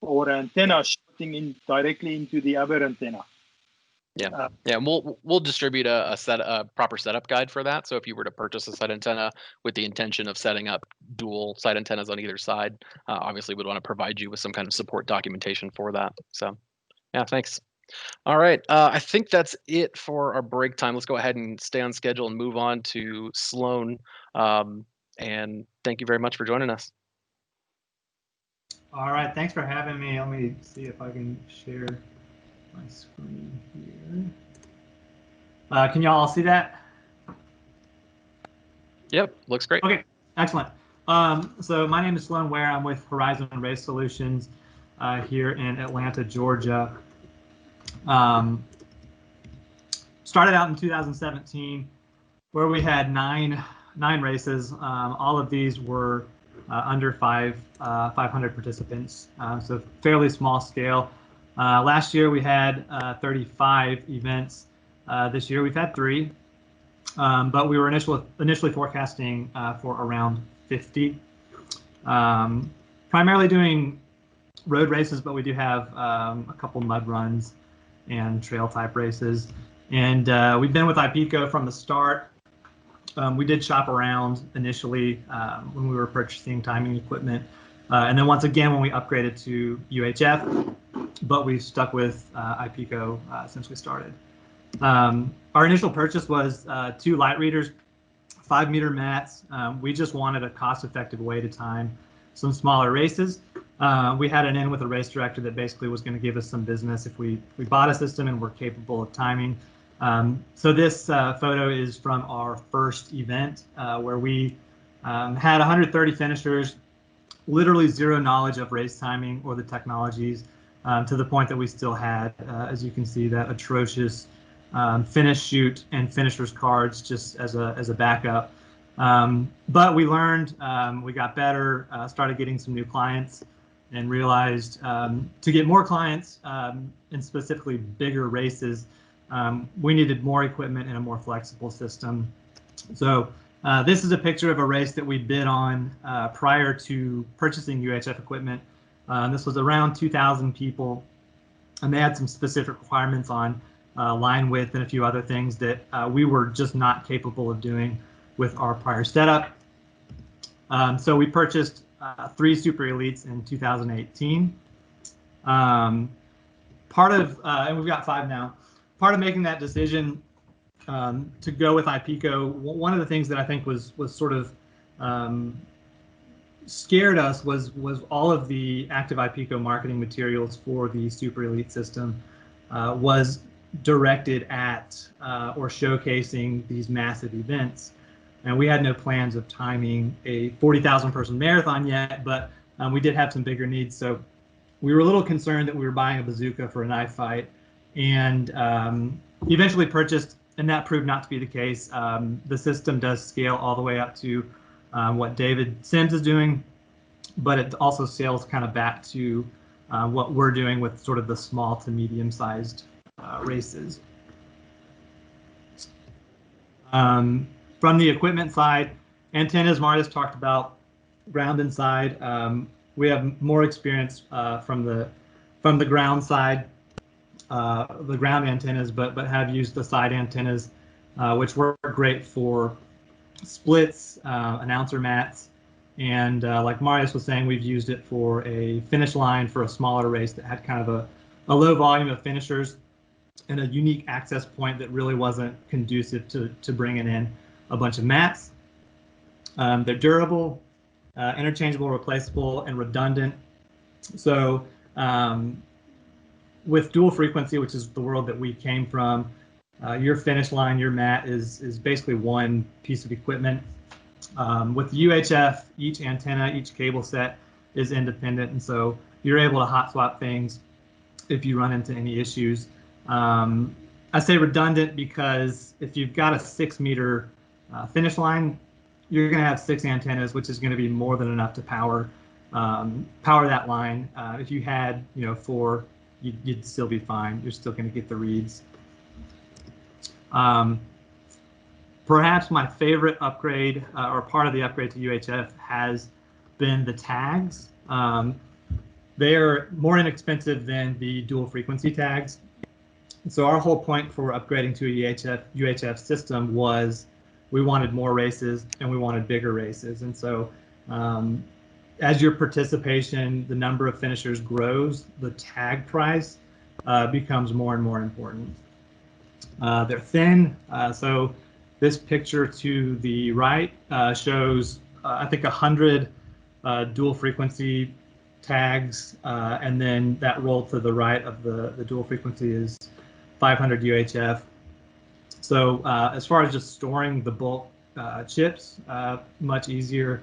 or antenna shooting in directly into the other antenna. Yeah, yeah. And we'll distribute a proper setup guide for that. So if you were to purchase a side antenna with the intention of setting up dual side antennas on either side, obviously we'd want to provide you with some kind of support documentation for that. So, yeah, thanks. All right, I think that's it for our break time. Let's go ahead and stay on schedule and move on to Sloan. And thank you very much for joining us. All right, thanks for having me. Let me see if I can share my screen here. Can y'all all see that? Yep, looks great. Okay, excellent. So my name is Sloan Ware. I'm with Horizon Race Solutions here in Atlanta, Georgia. Started out in 2017, where we had nine races. All of these were under 500 participants, so fairly small scale. Last year we had 35 events. This year we've had 3, but we were initially forecasting for around 50. Primarily doing road races, but we do have a couple mud runs and trail type races. And we've been with IPICO from the start. We did shop around initially when we were purchasing timing equipment. And then once again, when we upgraded to UHF, but we stuck with IPICO since we started. Our initial purchase was 2 light readers, 5-meter mats. We just wanted a cost-effective way to time some smaller races. We had an in with a race director that basically was going to give us some business if we bought a system and were capable of timing. So this photo is from our first event where we had 130 finishers, literally zero knowledge of race timing or the technologies, to the point that we still had, as you can see, that atrocious finish, shoot, and finishers cards just as a backup. But we learned, we got better, started getting some new clients, and realized to get more clients and specifically bigger races, we needed more equipment and a more flexible system. So this is a picture of a race that we bid on prior to purchasing UHF equipment. This was around 2,000 people, and they had some specific requirements on line width and a few other things that we were just not capable of doing with our prior setup. So we purchased 3 Super Elites in 2018. Part of, and we've got 5 now, part of making that decision to go with IPICO, one of the things that I think was sort of scared us was all of the active IPICO marketing materials for the Super Elite system was directed at or showcasing these massive events. And we had no plans of timing a 40,000 person marathon yet, but we did have some bigger needs. So we were a little concerned that we were buying a bazooka for a knife fight, and eventually purchased, and that proved not to be the case. The system does scale all the way up to what David Sims is doing, but it also scales kind of back to what we're doing with sort of the small to medium sized races. From the equipment side, antennas, Marius talked about ground and side. We have more experience from the ground side, the ground antennas, but have used the side antennas, which work great for splits, announcer mats, and like Marius was saying, we've used it for a finish line for a smaller race that had kind of a low volume of finishers and a unique access point that really wasn't conducive to bringing in a bunch of mats. They're durable, interchangeable, replaceable, and redundant. So with dual frequency, which is the world that we came from, your finish line, your mat is basically one piece of equipment. With UHF, each antenna, each cable set is independent, and so you're able to hot swap things if you run into any issues. I say redundant because if you've got a 6-meter finish line, you're going to have 6 antennas, which is going to be more than enough to power that line. If you had 4, you'd still be fine. You're still going to get the reads. Perhaps my favorite upgrade or part of the upgrade to UHF has been the tags. They are more inexpensive than the dual frequency tags. So our whole point for upgrading to a UHF system was we wanted more races and we wanted bigger races. And so as your participation, the number of finishers grows, the tag price becomes more and more important. They're thin, so this picture to the right shows, I think, 100 dual frequency tags, and then that roll to the right of the dual frequency is 500 UHF. So as far as just storing the bulk chips, much easier,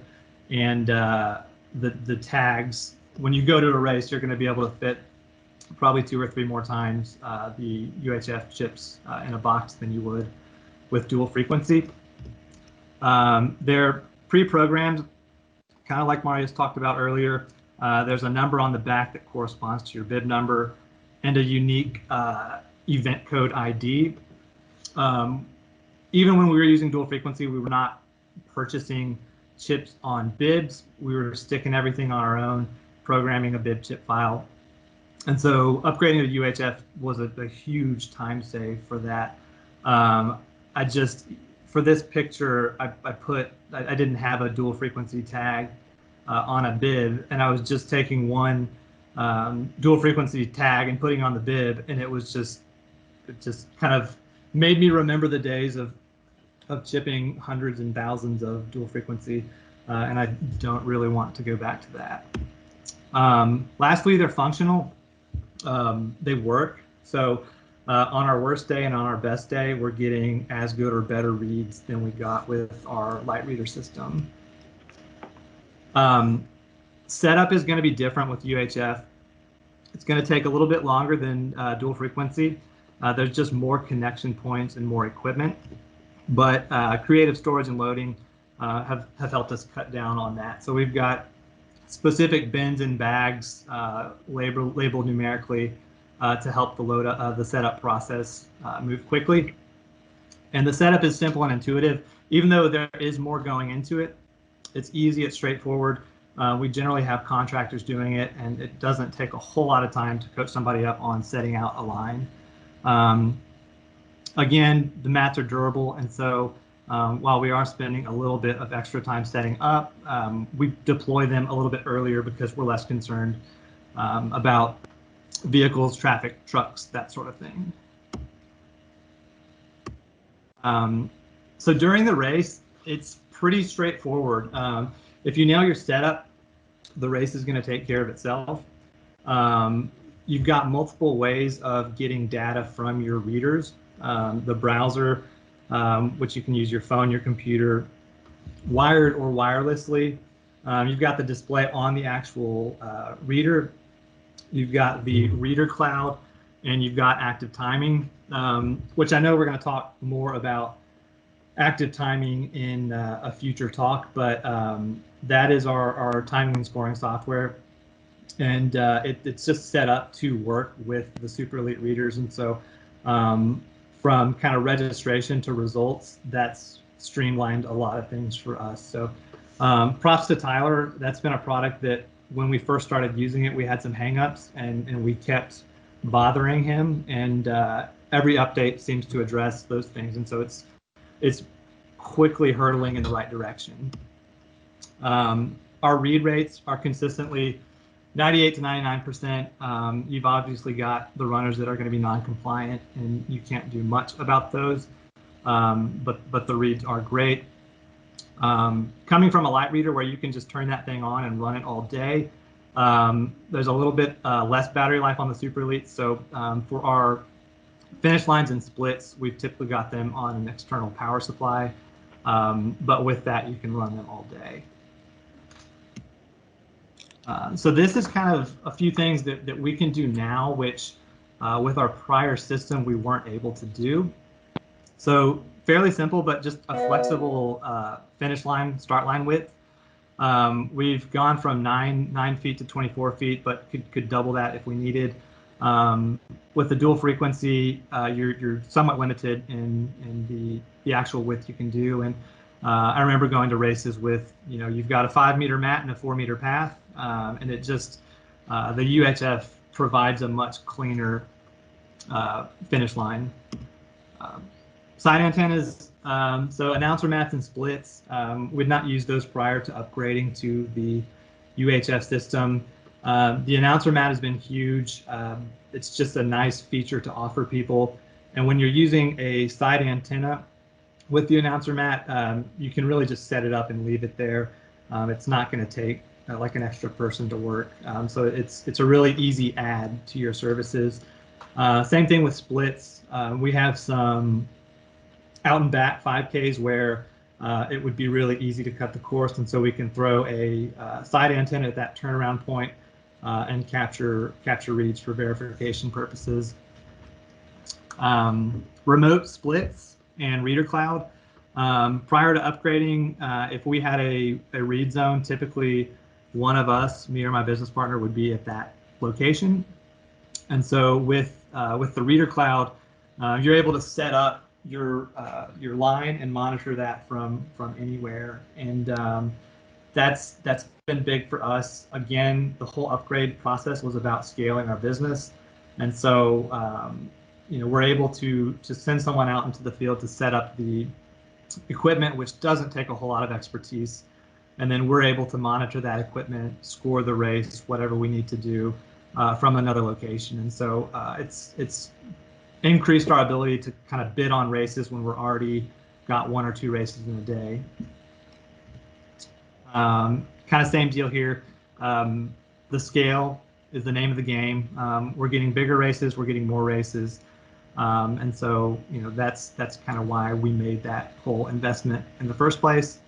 and the tags, when you go to a race, you're going to be able to fit probably 2 or 3 more times the UHF chips in a box than you would with dual frequency. They're pre-programmed, kind of like Marius talked about earlier. There's a number on the back that corresponds to your bib number and a unique event code ID. Even when we were using dual frequency, we were not purchasing chips on bibs. We were sticking everything on our own, programming a bib chip file. And so upgrading to UHF was a huge time save for that. For this picture, I didn't have a dual frequency tag on a bib, and I was just taking one dual frequency tag and putting on the bib, and it just kind of made me remember the days of chipping hundreds and thousands of dual frequency, and I don't really want to go back to that. Lastly, they're functional. They work. So on our worst day and on our best day, we're getting as good or better reads than we got with our light reader system. Setup is going to be different with UHF. It's going to take a little bit longer than dual frequency. There's just more connection points and more equipment, but creative storage and loading have helped us cut down on that. So we've got specific bins and bags labeled numerically to help the setup process move quickly. And the setup is simple and intuitive. Even though there is more going into it, it's easy, it's straightforward. We generally have contractors doing it, and it doesn't take a whole lot of time to coach somebody up on setting out a line. Again, the mats are durable, and so while we are spending a little bit of extra time setting up, we deploy them a little bit earlier because we're less concerned about vehicles, traffic, trucks, that sort of thing. So during the race, it's pretty straightforward. If you nail your setup, the race is going to take care of itself. You've got multiple ways of getting data from your readers. The browser, which you can use your phone, your computer, wired or wirelessly. You've got the display on the actual reader. You've got the reader cloud, and you've got active timing, which I know we're going to talk more about active timing in a future talk, but that is our timing and scoring software. And it's just set up to work with the Super Elite readers. And so from kind of registration to results, that's streamlined a lot of things for us. So props to Tyler. That's been a product that when we first started using it, we had some hangups, and we kept bothering him, and every update seems to address those things. And so it's quickly hurtling in the right direction. Our read rates are consistently 98 to 99%. You've obviously got the runners that are going to be non-compliant, and you can't do much about those. But the reads are great. Coming from a light reader where you can just turn that thing on and run it all day, there's a little bit less battery life on the Super Elite. So for our finish lines and splits, we've typically got them on an external power supply. But with that, you can run them all day. So this is kind of a few things that we can do now, which with our prior system, we weren't able to do. So fairly simple, but just a flexible finish line, start line width. We've gone from 9 feet to 24 feet, but could double that if we needed. With the dual frequency, you're somewhat limited in the actual width you can do. And I remember going to races with, you've got a 5-meter mat and a 4-meter path, and it just, the UHF provides a much cleaner finish line. Side antennas, so announcer mats and splits, we'd not used those prior to upgrading to the UHF system. The announcer mat has been huge. It's just a nice feature to offer people. And when you're using a side antenna with the announcer mat, you can really just set it up and leave it there. It's not going to take like an extra person to work. So it's a really easy add to your services. Same thing with splits. We have some out and back 5Ks where it would be really easy to cut the course, and so we can throw a side antenna at that turnaround point and capture reads for verification purposes. Remote splits and reader cloud. Prior to upgrading, if we had a read zone, typically one of us, me or my business partner, would be at that location. And so with the reader cloud, you're able to set up your line and monitor that from anywhere. And that's been big for us. Again, the whole upgrade process was about scaling our business, and so we're able to send someone out into the field to set up the equipment, which doesn't take a whole lot of expertise, and then we're able to monitor that equipment, score the race, whatever we need to do from another location. And so it's increased our ability to kind of bid on races when we're already got 1 or 2 races in a day. Kind of same deal here. The scale is the name of the game. We're getting bigger races, we're getting more races. And so, that's kind of why we made that whole investment in the first place.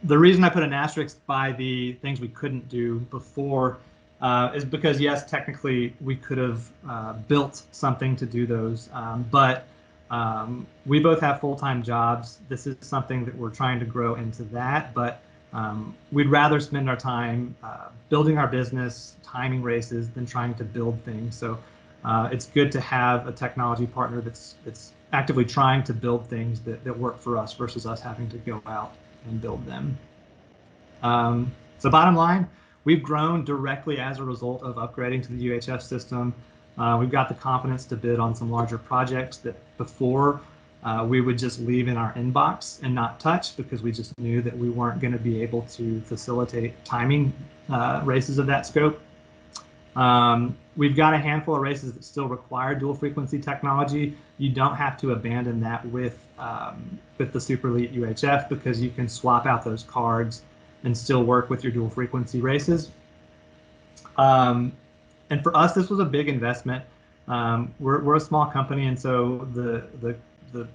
The reason I put an asterisk by the things we couldn't do before is because, yes, technically we could have built something to do those, but we both have full-time jobs. This is something that we're trying to grow into that, but we'd rather spend our time building our business, timing races, than trying to build things. So it's good to have a technology partner that's actively trying to build things that work for us versus us having to go out and build them. So bottom line, we've grown directly as a result of upgrading to the UHF system. We've got the confidence to bid on some larger projects that before we would just leave in our inbox and not touch, because we just knew that we weren't going to be able to facilitate timing races of that scope. We've got a handful of races that still require dual frequency technology. You don't have to abandon that with the Super Elite UHF, because you can swap out those cards and still work with your dual frequency races. And for us, this was a big investment. We're a small company, and so the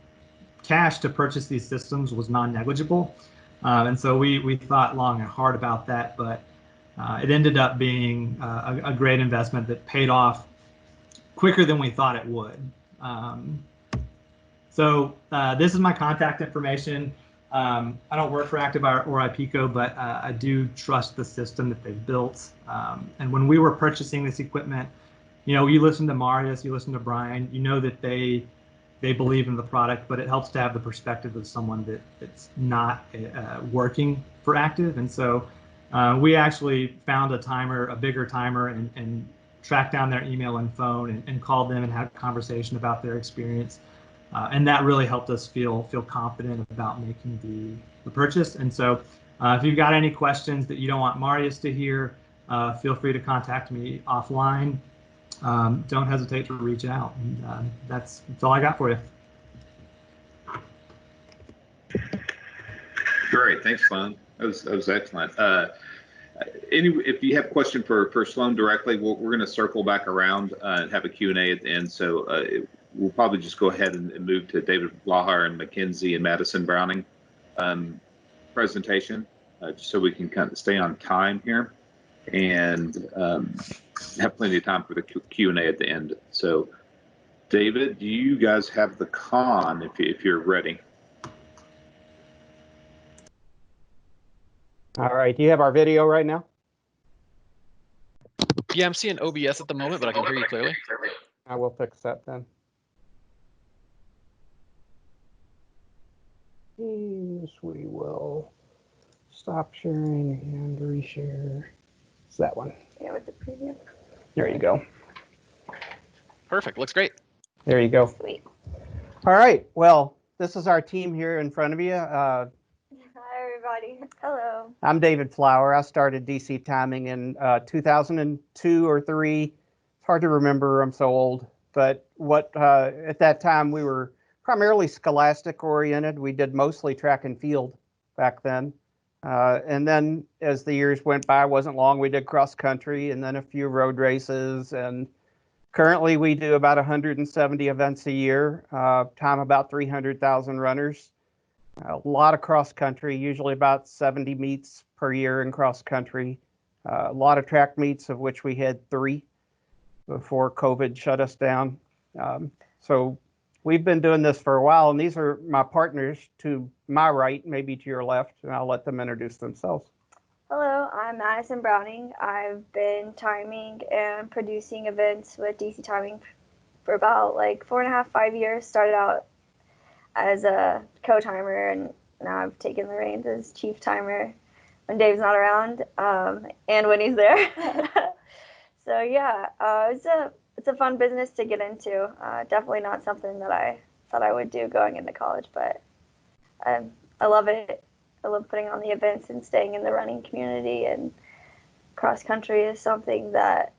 cash to purchase these systems was non-negligible. And so we thought long and hard about that, but it ended up being a great investment that paid off quicker than we thought it would. So this is my contact information. I don't work for Active or IPICO, but I do trust the system that they've built. And when we were purchasing this equipment, you listen to Marius, you listen to Brian, you know that they believe in the product, but it helps to have the perspective of someone that's not working for active. And so we actually found a bigger timer, and tracked down their email and phone and called them and had a conversation about their experience. And that really helped us feel confident about making the purchase. And so if you've got any questions that you don't want Marius to hear, feel free to contact me offline. Don't hesitate to reach out. And that's all I got for you. Great, thanks, Sloan. That was excellent. If you have a question for Sloan directly, we're going to circle back around and have a Q&A at the end. So we'll probably just go ahead and move to David Flaugher and McKenzie and Madison Browning presentation, just so we can kind of stay on time here and have plenty of time for the Q&A at the end. So David, do you guys have the con if you're ready? All right, do you have our video right now? Yeah, I'm seeing OBS at the moment, but I can hear you clearly. I will fix that then. Yes, we will stop sharing and reshare. It's that one. Yeah, with the preview. There you go. Perfect, looks great. There you go. Sweet. All right, well, this is our team here in front of you. Hi, everybody. Hello. I'm David Flaugher. I started DC timing in 2002 or 3. It's hard to remember, I'm so old. But at that time, we were primarily scholastic oriented. We did mostly track and field back then. And then as the years went by, wasn't long, we did cross country and then a few road races. And currently we do about 170 events a year, time about 300,000 runners. A lot of cross country, usually about 70 meets per year in cross country. A lot of track meets, of which we had 3 before COVID shut us down. So we've been doing this for a while, and these are my partners to my right, maybe to your left, and I'll let them introduce themselves. Hello, I'm Madison Browning. I've been timing and producing events with DC Timing for about like 4.5, 5 years. Started out as a co-timer, and now I've taken the reins as chief timer when Dave's not around, and when he's there. So yeah, it's a fun business to get into. Definitely not something that I thought I would do going into college, but I love it. I love putting on the events and staying in the running community, and cross country is something that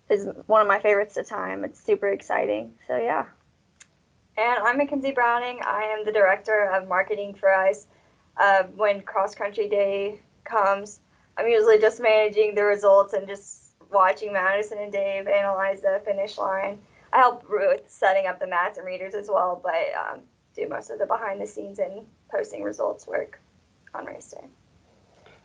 is one of my favorites to time. It's super exciting. So yeah. And I'm McKenzie Browning. I am the director of marketing for us. When cross country day comes, I'm usually just managing the results and just watching Madison and Dave analyze the finish line. I help with setting up the mats and readers as well, but do most of the behind the scenes and posting results work on race day.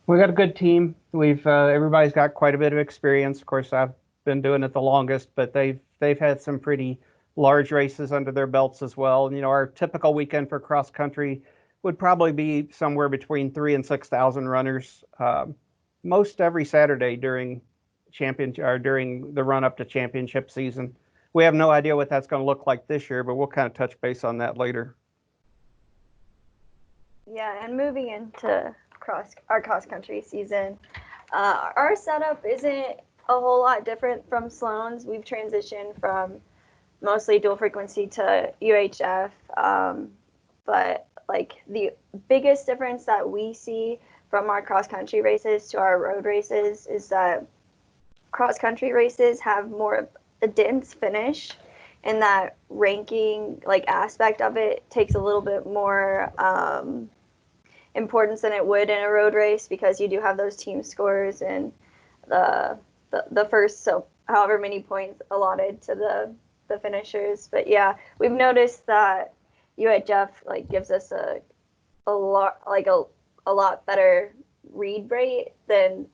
We got a good team. We've everybody's got quite a bit of experience. Of course, I've been doing it the longest, but they've had some pretty large races under their belts as well. And, our typical weekend for cross country would probably be somewhere between 3,000 and 6,000 runners, most every Saturday during the run up to championship season. We have no idea what that's going to look like this year, but we'll kind of touch base on that later. Yeah, and moving into our cross country season, our setup isn't a whole lot different from Sloan's. We've transitioned from mostly dual frequency to UHF, but like the biggest difference that we see from our cross country races to our road races is that cross country races have more of a dense finish, and that ranking aspect of it takes a little bit more importance than it would in a road race, because you do have those team scores and the first, so however many points allotted to the finishers. But yeah, we've noticed that UHF gives us a lot better read rate than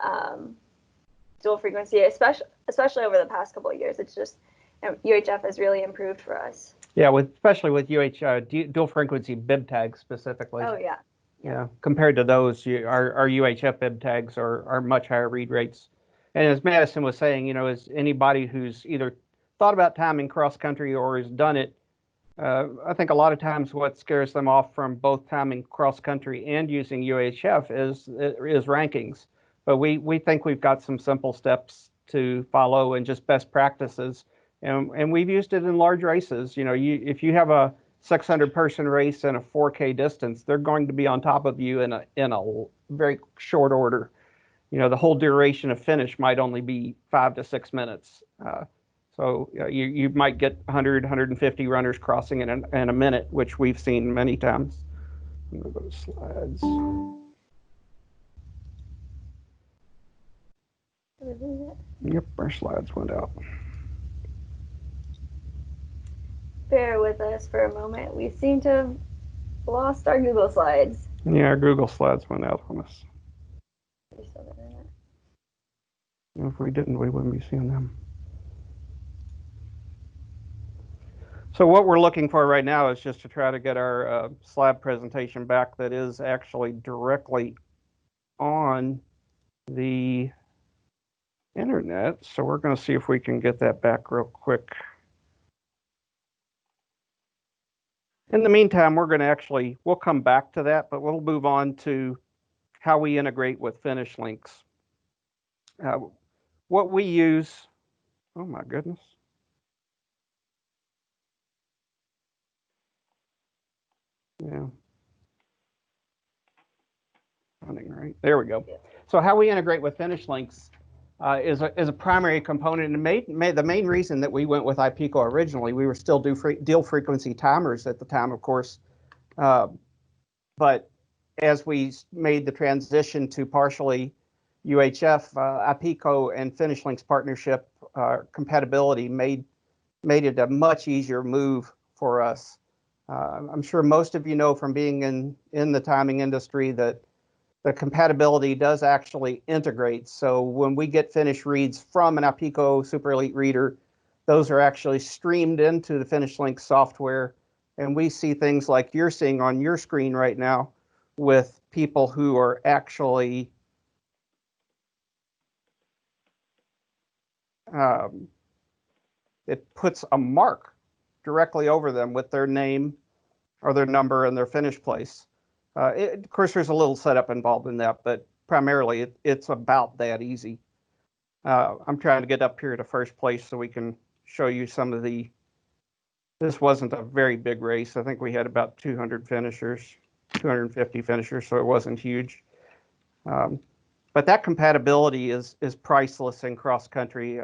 dual frequency, especially over the past couple of years. It's just UHF has really improved for us. Yeah, especially with dual frequency bib tags specifically. Oh yeah. Yeah, compared to those, our UHF bib tags are much higher read rates. And as Madison was saying, as anybody who's either thought about timing cross country or has done it, I think a lot of times what scares them off from both timing cross country and using UHF is rankings. But we think we've got some simple steps to follow and just best practices. And we've used it in large races. You know, if you have a 600-person race and a 4K distance, they're going to be on top of you in a very short order. You know, the whole duration of finish might only be 5 to 6 minutes. So you might get 100, 150 runners crossing in a minute, which we've seen many times. I'm going to go to slides. Yep, our slides went out. Bear with us for a moment. We seem to have lost our Google slides. Yeah, our Google slides went out on us. If we didn't, we wouldn't be seeing them. So what we're looking for right now is just to try to get our slide presentation back that is actually directly on the internet. So we're going to see if we can get that back real quick. In the meantime, we're going to we'll come back to that, but we'll move on to how we integrate with finish links. What we use, oh my goodness. Yeah. Running right. There we go. So how we integrate with finish links is a primary component. And the main reason that we went with IPICO originally, we were still deal frequency timers at the time, of course. But as we made the transition to partially UHF, IPICO and finish links partnership compatibility made it a much easier move for us. I'm sure most of you know from being in the timing industry that the compatibility does actually integrate. So when we get finish reads from an IPICO Super Elite reader, those are actually streamed into the Finish Link software. And we see things like you're seeing on your screen right now with people who are actually it puts a mark directly over them with their name or their number and their finish place. Of course, there's a little setup involved in that, but primarily it's about that easy. I'm trying to get up here to first place so we can show you some of this wasn't a very big race. I think we had about 200 finishers, 250 finishers, so it wasn't huge. But that compatibility is priceless in cross country.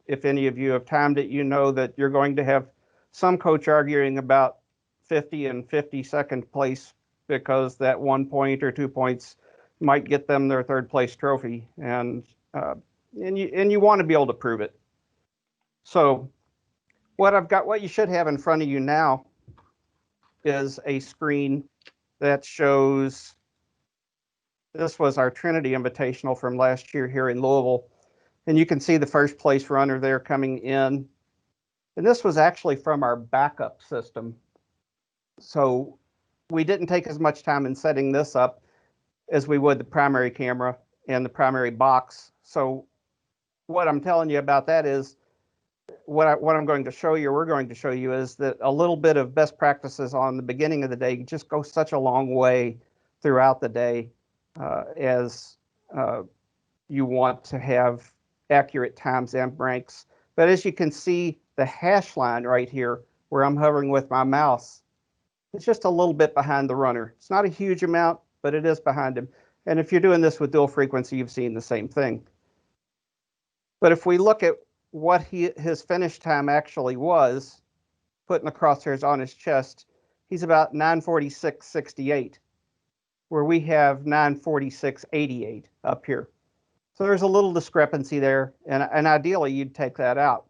If any of you have timed it, you know that you're going to have some coach arguing about 50 and 52nd place because that 1 point or 2 points might get them their third place trophy, and you want to be able to prove it. So what you should have in front of you now is a screen that shows. This was our Trinity Invitational from last year here in Louisville, and you can see the first place runner there coming in. And this was actually from our backup system. So we didn't take as much time in setting this up as we would the primary camera and the primary box. So what I'm telling you about that is what I'm going to show you, we're going to show you, is that a little bit of best practices on the beginning of the day just go such a long way throughout the day as you want to have accurate times and ranks. But as you can see, the hash line right here where I'm hovering with my mouse, it's just a little bit behind the runner. It's not a huge amount, but it is behind him. And if you're doing this with dual frequency, you've seen the same thing. But if we look at what his finish time actually was, putting the crosshairs on his chest, he's about 9:46.68, where we have 9:46.88 up here. So there's a little discrepancy there, and ideally you'd take that out.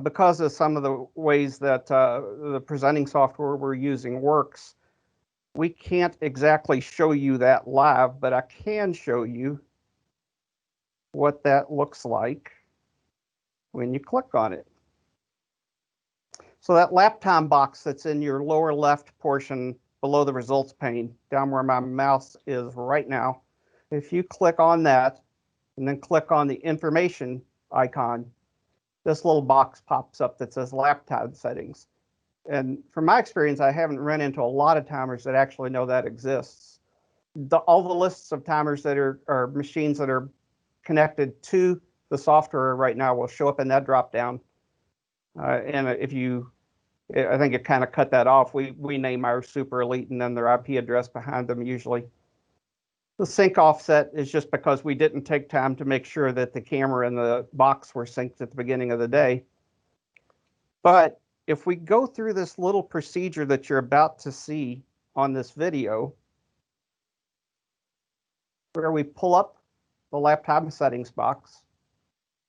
Because of some of the ways that the presenting software we're using works, we can't exactly show you that live, but I can show you what that looks like when you click on it. So that lap time box that's in your lower left portion below the results pane, down where my mouse is right now, if you click on that and then click on the information icon, this little box pops up that says lap time settings. And from my experience, I haven't run into a lot of timers that actually know that exists. All the lists of timers that are machines that are connected to the software right now will show up in that drop down. And if you, I think it kind of cut that off. We name our Super Elite and then their IP address behind them usually. The sync offset is just because we didn't take time to make sure that the camera and the box were synced at the beginning of the day. But if we go through this little procedure that you're about to see on this video, where we pull up the lap time settings box,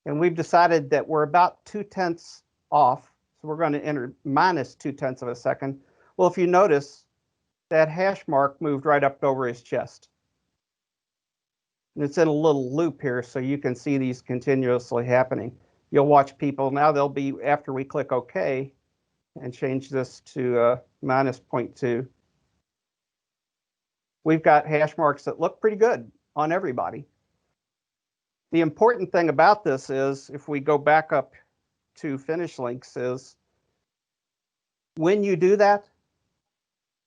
and we've decided that we're about 2/10 off, so we're going to enter -2/10 of a second. Well, if you notice, that hash mark moved right up over his chest. And it's in a little loop here, so you can see these continuously happening. You'll watch people, now they'll be, after we click OK, and change this to -0.2, we've got hash marks that look pretty good on everybody. The important thing about this is, if we go back up to finish links, is when you do that,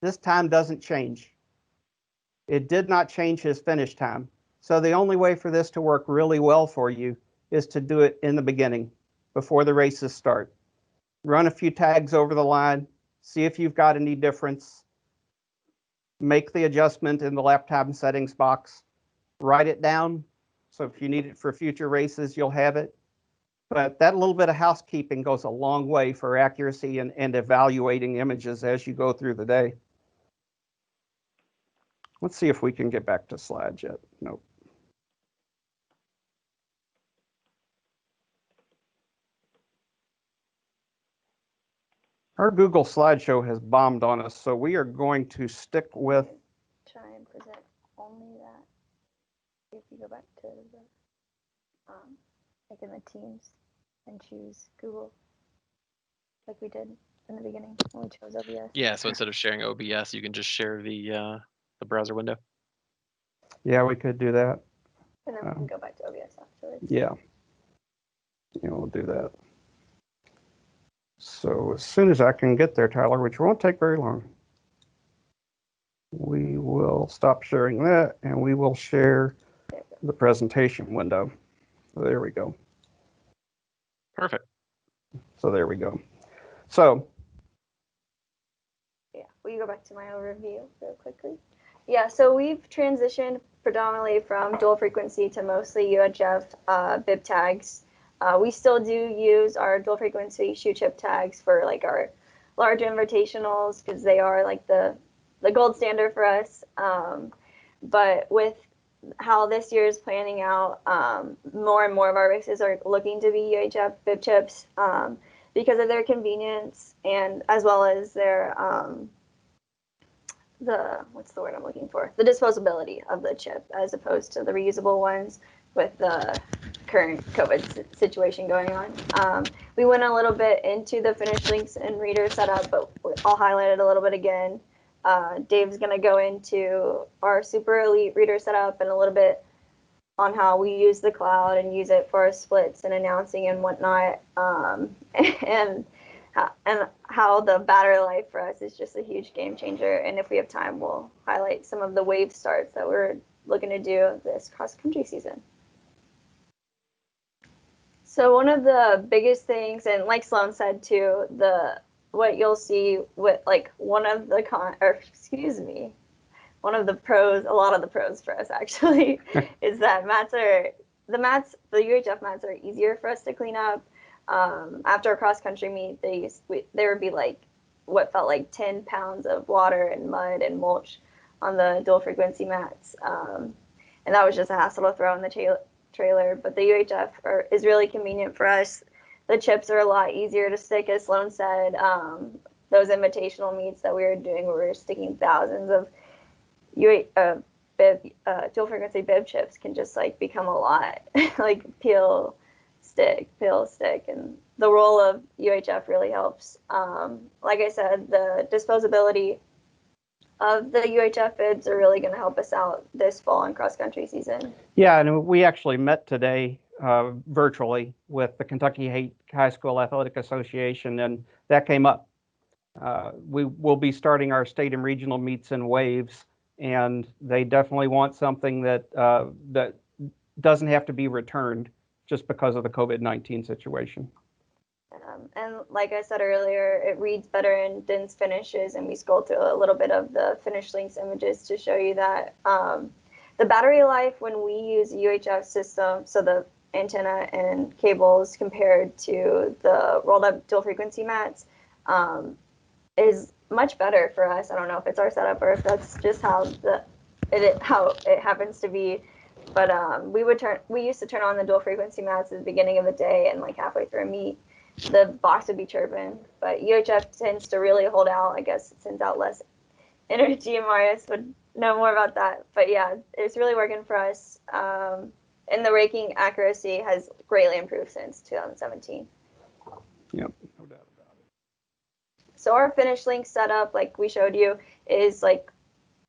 this time doesn't change. It did not change his finish time. So the only way for this to work really well for you is to do it in the beginning, before the races start. Run a few tags over the line, see if you've got any difference, make the adjustment in the lap time settings box, write it down, so if you need it for future races, you'll have it. But that little bit of housekeeping goes a long way for accuracy and evaluating images as you go through the day. Let's see if we can get back to slides yet. Nope. Our Google slideshow has bombed on us, so we are going to stick with. Try and present only that. If you go back to the, like in the Teams, and choose Google, like we did in the beginning when we chose OBS. Yeah, so instead of sharing OBS, you can just share the browser window. Yeah, we could do that. And then we can go back to OBS afterwards. Yeah. Yeah, we'll do that. So as soon as I can get there, Tyler, which won't take very long, we will stop sharing that and we will share the presentation window. So there we go. Perfect. So there we go. So yeah, will you go back to my overview real quickly? Yeah, so we've transitioned predominantly from dual frequency to mostly UHF bib tags. We still do use our dual frequency shoe chip tags for like our large invitationals because they are like the gold standard for us. But with how this year is planning out, more and more of our races are looking to be UHF bib chips because of their convenience and as well as their what's the word I'm looking for? The disposability of the chip as opposed to the reusable ones with the current COVID situation going on. We went a little bit into the finish links and reader setup, but I'll highlight it a little bit again. Dave's going to go into our Super Elite reader setup and a little bit on how we use the cloud and use it for our splits and announcing and whatnot. And how the battery life for us is just a huge game changer. And if we have time, we'll highlight some of the wave starts that we're looking to do this cross-country season. So one of the biggest things, and like Sloan said too, what you'll see with like one of the pros, a lot of the pros for us actually, is that the UHF mats are easier for us to clean up. After a cross-country meet, there would be like what felt like 10 pounds of water and mud and mulch on the dual frequency mats. And that was just a hassle to throw in the trailer. But the UHF is really convenient for us. The chips are a lot easier to stick, as Sloan said. Those invitational meets that we were doing, where we were sticking thousands of dual frequency bib chips can just like become a lot, like peel, stick, and the role of UHF really helps. Like I said, the disposability of the UHF bibs are really going to help us out this fall in cross-country season. yeah, and we actually met today virtually with the Kentucky High School Athletic Association, and that came up. We will be starting our state and regional meets in waves, and they definitely want something that that doesn't have to be returned just because of the COVID-19 situation. And like I said earlier, it reads better in dense finishes, and we scrolled through a little bit of the finish links images to show you that the battery life when we use UHF system, so the antenna and cables compared to the rolled up dual frequency mats, is much better for us. I don't know if it's our setup or if that's just how it happens to be. But we used to turn on the dual frequency mats at the beginning of the day, and like halfway through a meet, the box would be chirping. But UHF tends to really hold out. I guess it sends out less energy, and Marius would know more about that. But yeah, it's really working for us. And the raking accuracy has greatly improved since 2017. Yep, no doubt about it. So our finish link setup, like we showed you, is like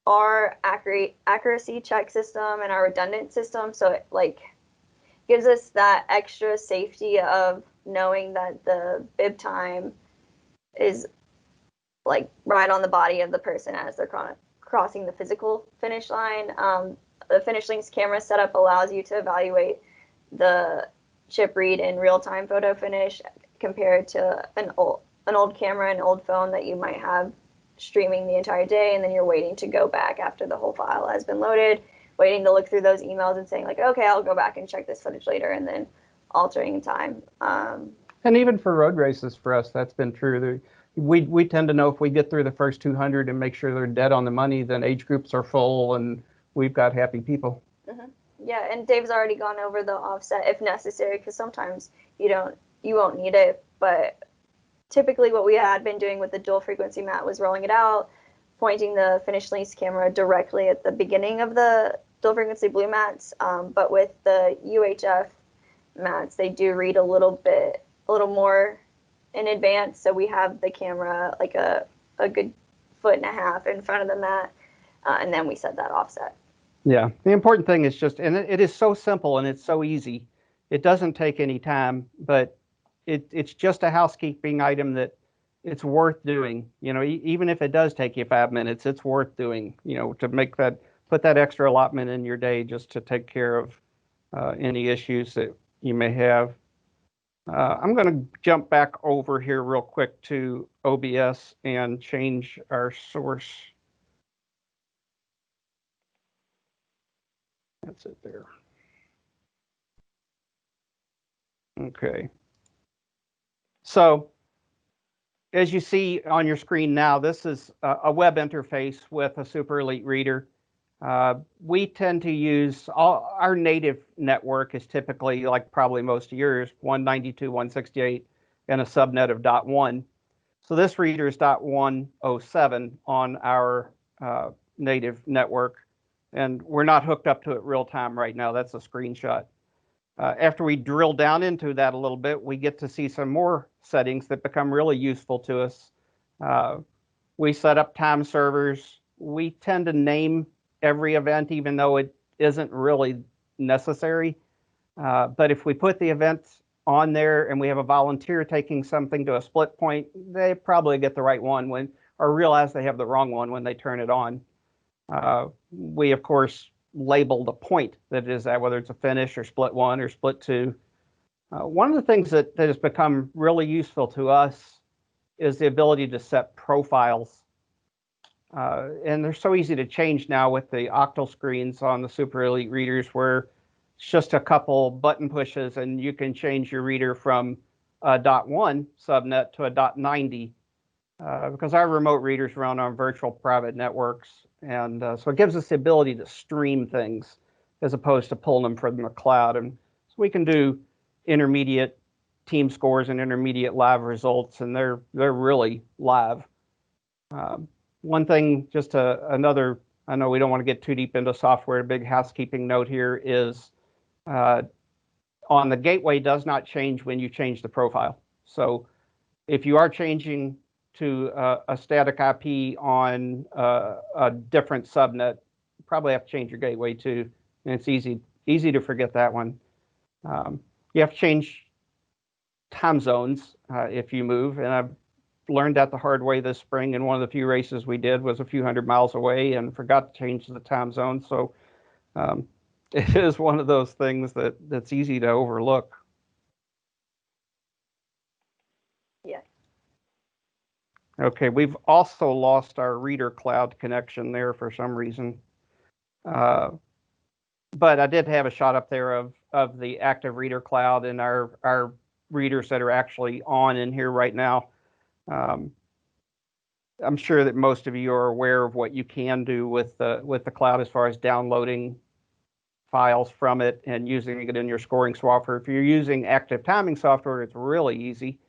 our accuracy check system and our redundant system. So it like gives us that extra safety of knowing that the bib time is like right on the body of the person as they're crossing the physical finish line. The Finish Links camera setup allows you to evaluate the chip read in real-time photo finish compared to an old camera, an old phone that you might have streaming the entire day, and then you're waiting to go back after the whole file has been loaded, waiting to look through those emails and saying like, okay, I'll go back and check this footage later, and then altering time. And even for road races, for us, that's been true. We tend to know if we get through the first 200 and make sure they're dead on the money, then age groups are full and we've got happy people. Mm-hmm. Yeah, and Dave's already gone over the offset if necessary, because sometimes you won't need it, but typically what we had been doing with the dual frequency mat was rolling it out, pointing the Finish Links camera directly at the beginning of the dual frequency blue mats. But with the UHF mats, they do read a little more in advance. So we have the camera like a good 1.5 feet in front of the mat, and then we set that offset. Yeah, the important thing is just, and it is so simple and it's so easy. It doesn't take any time, but it's just a housekeeping item that it's worth doing. You know, even if it does take you 5 minutes, it's worth doing, you know, to put that extra allotment in your day just to take care of any issues that you may have. I'm going to jump back over here real quick to OBS and change our source. That's it there. Okay. So as you see on your screen now, this is a web interface with a Super Elite reader. We tend to use our native network is typically, like probably most of yours, 192.168 and a subnet of .1. So this reader is .107 on our native network, and we're not hooked up to it real time right now. That's a screenshot. After we drill down into that a little bit, we get to see some more settings that become really useful to us. We set up time servers. We tend to name every event, even though it isn't really necessary. But if we put the events on there and we have a volunteer taking something to a split point, they probably get the right one or realize they have the wrong one when they turn it on. We, of course, label the point that it is at, whether it's a finish or split 1 or split 2. One of the things that has become really useful to us is the ability to set profiles. And they're so easy to change now with the octal screens on the Super Elite readers, where it's just a couple button pushes and you can change your reader from a .1 subnet to a .90, because our remote readers run on virtual private networks. And so it gives us the ability to stream things as opposed to pulling them from the cloud. And so we can do intermediate team scores and intermediate live results, and they're really live. One thing, just another, I know we don't want to get too deep into software, a big housekeeping note here is on the gateway does not change when you change the profile. So if you are changing to a static IP on a different subnet, you probably have to change your gateway too. And it's easy to forget that one. You have to change time zones if you move, and I've learned that the hard way this spring. And one of the few races we did was a few hundred miles away and forgot to change the time zone. So it is one of those things that's easy to overlook. Yeah. Okay, we've also lost our reader cloud connection there for some reason. But I did have a shot up there of the active reader cloud and our readers that are actually on in here right now. I'm sure that most of you are aware of what you can do with the cloud as far as downloading files from it and using it in your scoring software. If you're using active timing software, it's really easy.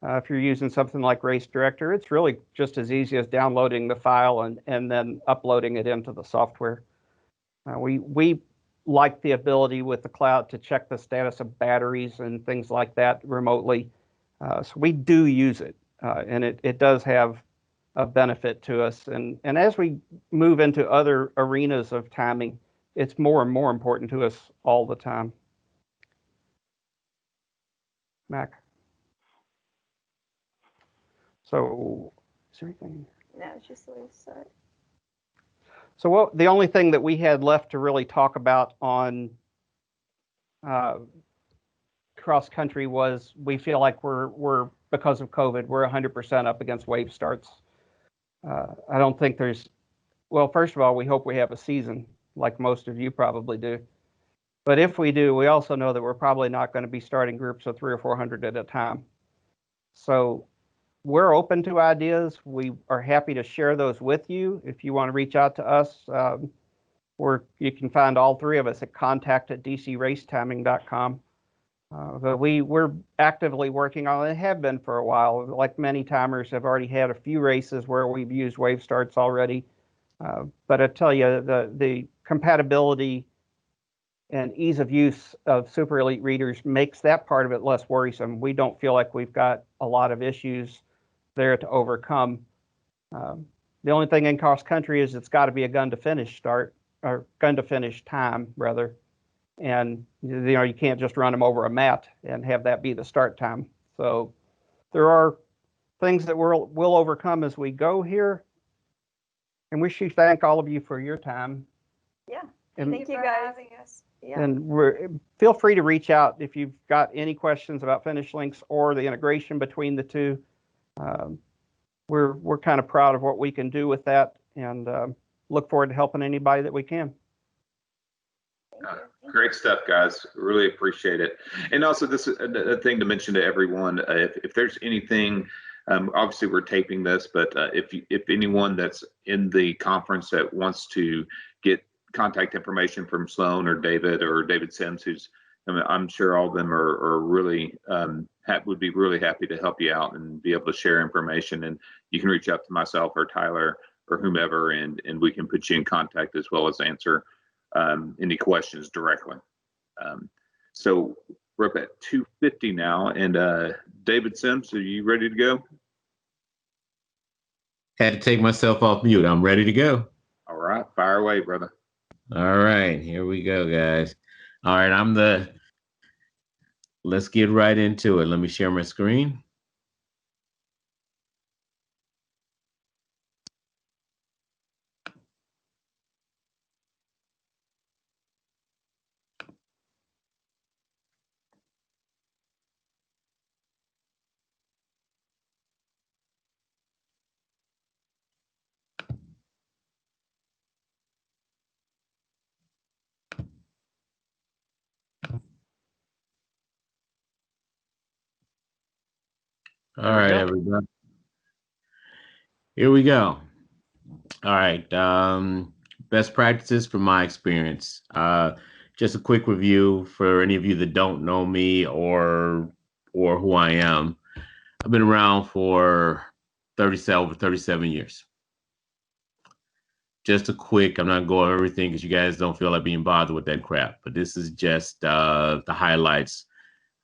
If you're using something like Race Director, it's really just as easy as downloading the file and then uploading it into the software. We like the ability with the cloud to check the status of batteries and things like that remotely. So we do use it, and it does have a benefit to us. And as we move into other arenas of timing, it's more and more important to us all the time. Mac. So is there anything? No, it's just the way to start. So the only thing that we had left to really talk about on cross country was we feel like we're because of COVID, we're 100% up against wave starts. I don't think well, first of all, we hope we have a season like most of you probably do. But if we do, we also know that we're probably not going to be starting groups of 300 or 400 at a time. So we're open to ideas. We are happy to share those with you. If you want to reach out to us, you can find all three of us at contact@dcracetiming.com. But we're actively working on it, have been for a while. Like many timers have already had a few races where we've used wave starts already. But I tell you, the compatibility and ease of use of Super Elite readers makes that part of it less worrisome. We don't feel like we've got a lot of issues there to overcome. The only thing in cross country is it's got to be a gun to finish start, or gun to finish time rather. And you can't just run them over a mat and have that be the start time. So there are things that we'll overcome as we go here. And we should thank all of you for your time. Yeah. And Thank you guys for having us. Yeah. And feel free to reach out if you've got any questions about finish links or the integration between the two. We're kind of proud of what we can do with that, and look forward to helping anybody that we can. Great stuff, guys. Really appreciate it. And also, this is a thing to mention to everyone. If there's anything, obviously we're taping this, but if anyone that's in the conference that wants to get contact information from Sloan or David Sims, who's, I'm sure all of them are really would be really happy to help you out and be able to share information. And you can reach out to myself or Tyler or whomever, and we can put you in contact as well as answer any questions directly. So we're up at 2:50 now, and David Sims, are you ready to go? Had to take myself off mute. I'm ready to go. All right, fire away, brother. All right, here we go, guys. All right, let's get right into it. Let me share my screen. All right, everybody. Here we go. All right. Best practices from my experience. Just a quick review for any of you that don't know me or who I am. I've been around for over 37 years. Just a quick, I'm not going over everything because you guys don't feel like being bothered with that crap, but this is just the highlights.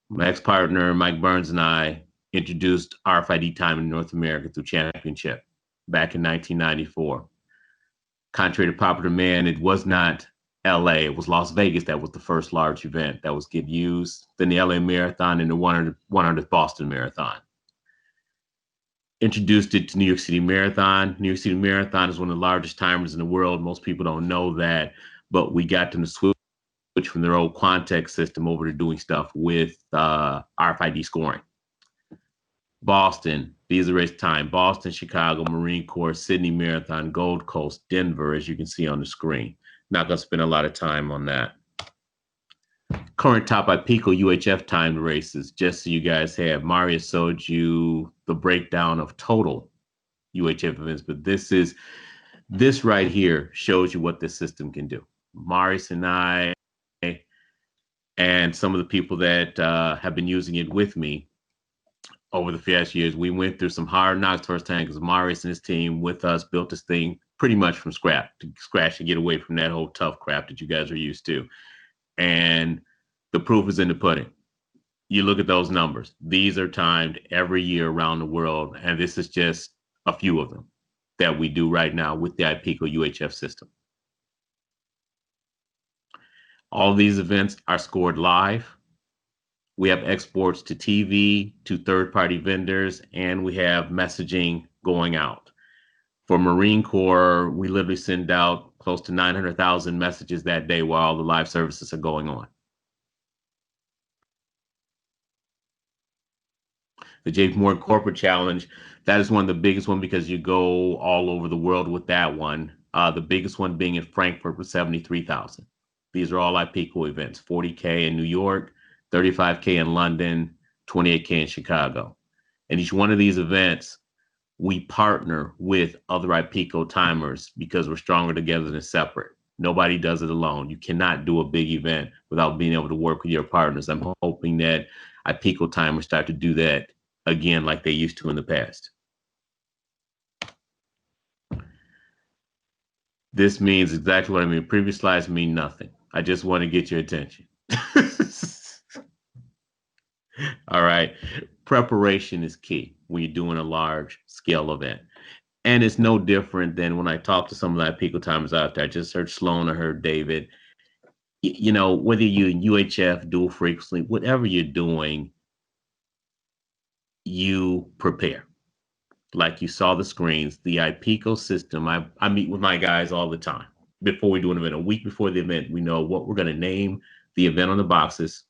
My ex-partner, Mike Burns, and I introduced RFID time in North America through Championship back in 1994. Contrary to popular demand, it was not LA. It was Las Vegas that was the first large event that was getting used. Then the LA Marathon and the 100th Boston Marathon. Introduced it to New York City Marathon. New York City Marathon is one of the largest timers in the world. Most people don't know that, but we got them to switch from their old Quantex system over to doing stuff with RFID scoring. Boston, these are race time. Boston, Chicago, Marine Corps, Sydney Marathon, Gold Coast, Denver, as you can see on the screen. Not going to spend a lot of time on that. Current top IPICO UHF timed races, just so you guys have. Marius showed you the breakdown of total UHF events, but this right here shows you what this system can do. Marius and I, and some of the people that have been using it with me over the past years, we went through some hard knocks first time because Marius and his team with us built this thing pretty much from scratch to get away from that whole tough crap that you guys are used to. And the proof is in the pudding. You look at those numbers. These are timed every year around the world, and this is just a few of them that we do right now with the IPICO UHF system. All of these events are scored live. We have exports to TV, to third-party vendors, and we have messaging going out. For Marine Corps, we literally send out close to 900,000 messages that day while the live services are going on. The JP Morgan Corporate Challenge, that is one of the biggest ones because you go all over the world with that one. The biggest one being in Frankfurt with 73,000. These are all IPICO events, 40K in New York, 35K in London, 28K in Chicago. And each one of these events, we partner with other IPICO timers because we're stronger together than separate. Nobody does it alone. You cannot do a big event without being able to work with your partners. I'm hoping that IPICO timers start to do that again like they used to in the past. This means exactly what I mean. Previous slides mean nothing. I just want to get your attention. All right. Preparation is key when you're doing a large scale event. And it's no different than when I talk to some of the IPICO timers out there. I just heard Sloan, I heard David. You know, whether you're in UHF, dual frequency, whatever you're doing, you prepare. Like you saw the screens, the IPICO system, I meet with my guys all the time. Before we do an event, a week before the event, we know what we're going to name the event on the boxes,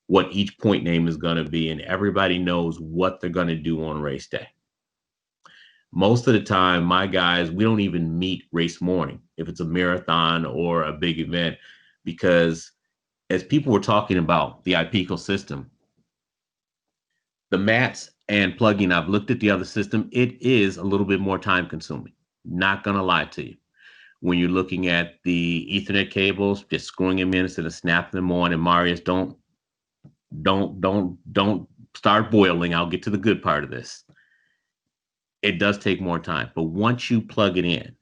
what each point name is going to be, and everybody knows what they're going to do on race day. Most of the time, my guys, we don't even meet race morning if it's a marathon or a big event, because as people were talking about the IPICO system, the mats and plugging, I've looked at the other system, it is a little bit more time consuming. Not going to lie to you. When you're looking at the Ethernet cables, just screwing them in instead of snapping them on, and Marius, don't start boiling. I'll get to the good part of this. It does take more time, but once you plug it in,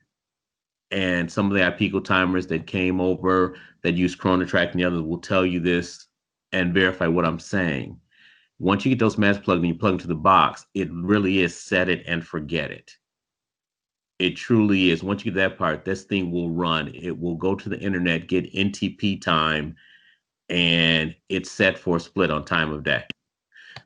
and some of the IPICO timers that came over that use ChronoTrack and the others will tell you this and verify what I'm saying. Once you get those mats plugged in, you plug them to the box, it really is set it and forget it. It truly is. Once you get that part, this thing will run. It will go to the internet, get NTP time, and it's set for a split on time of day.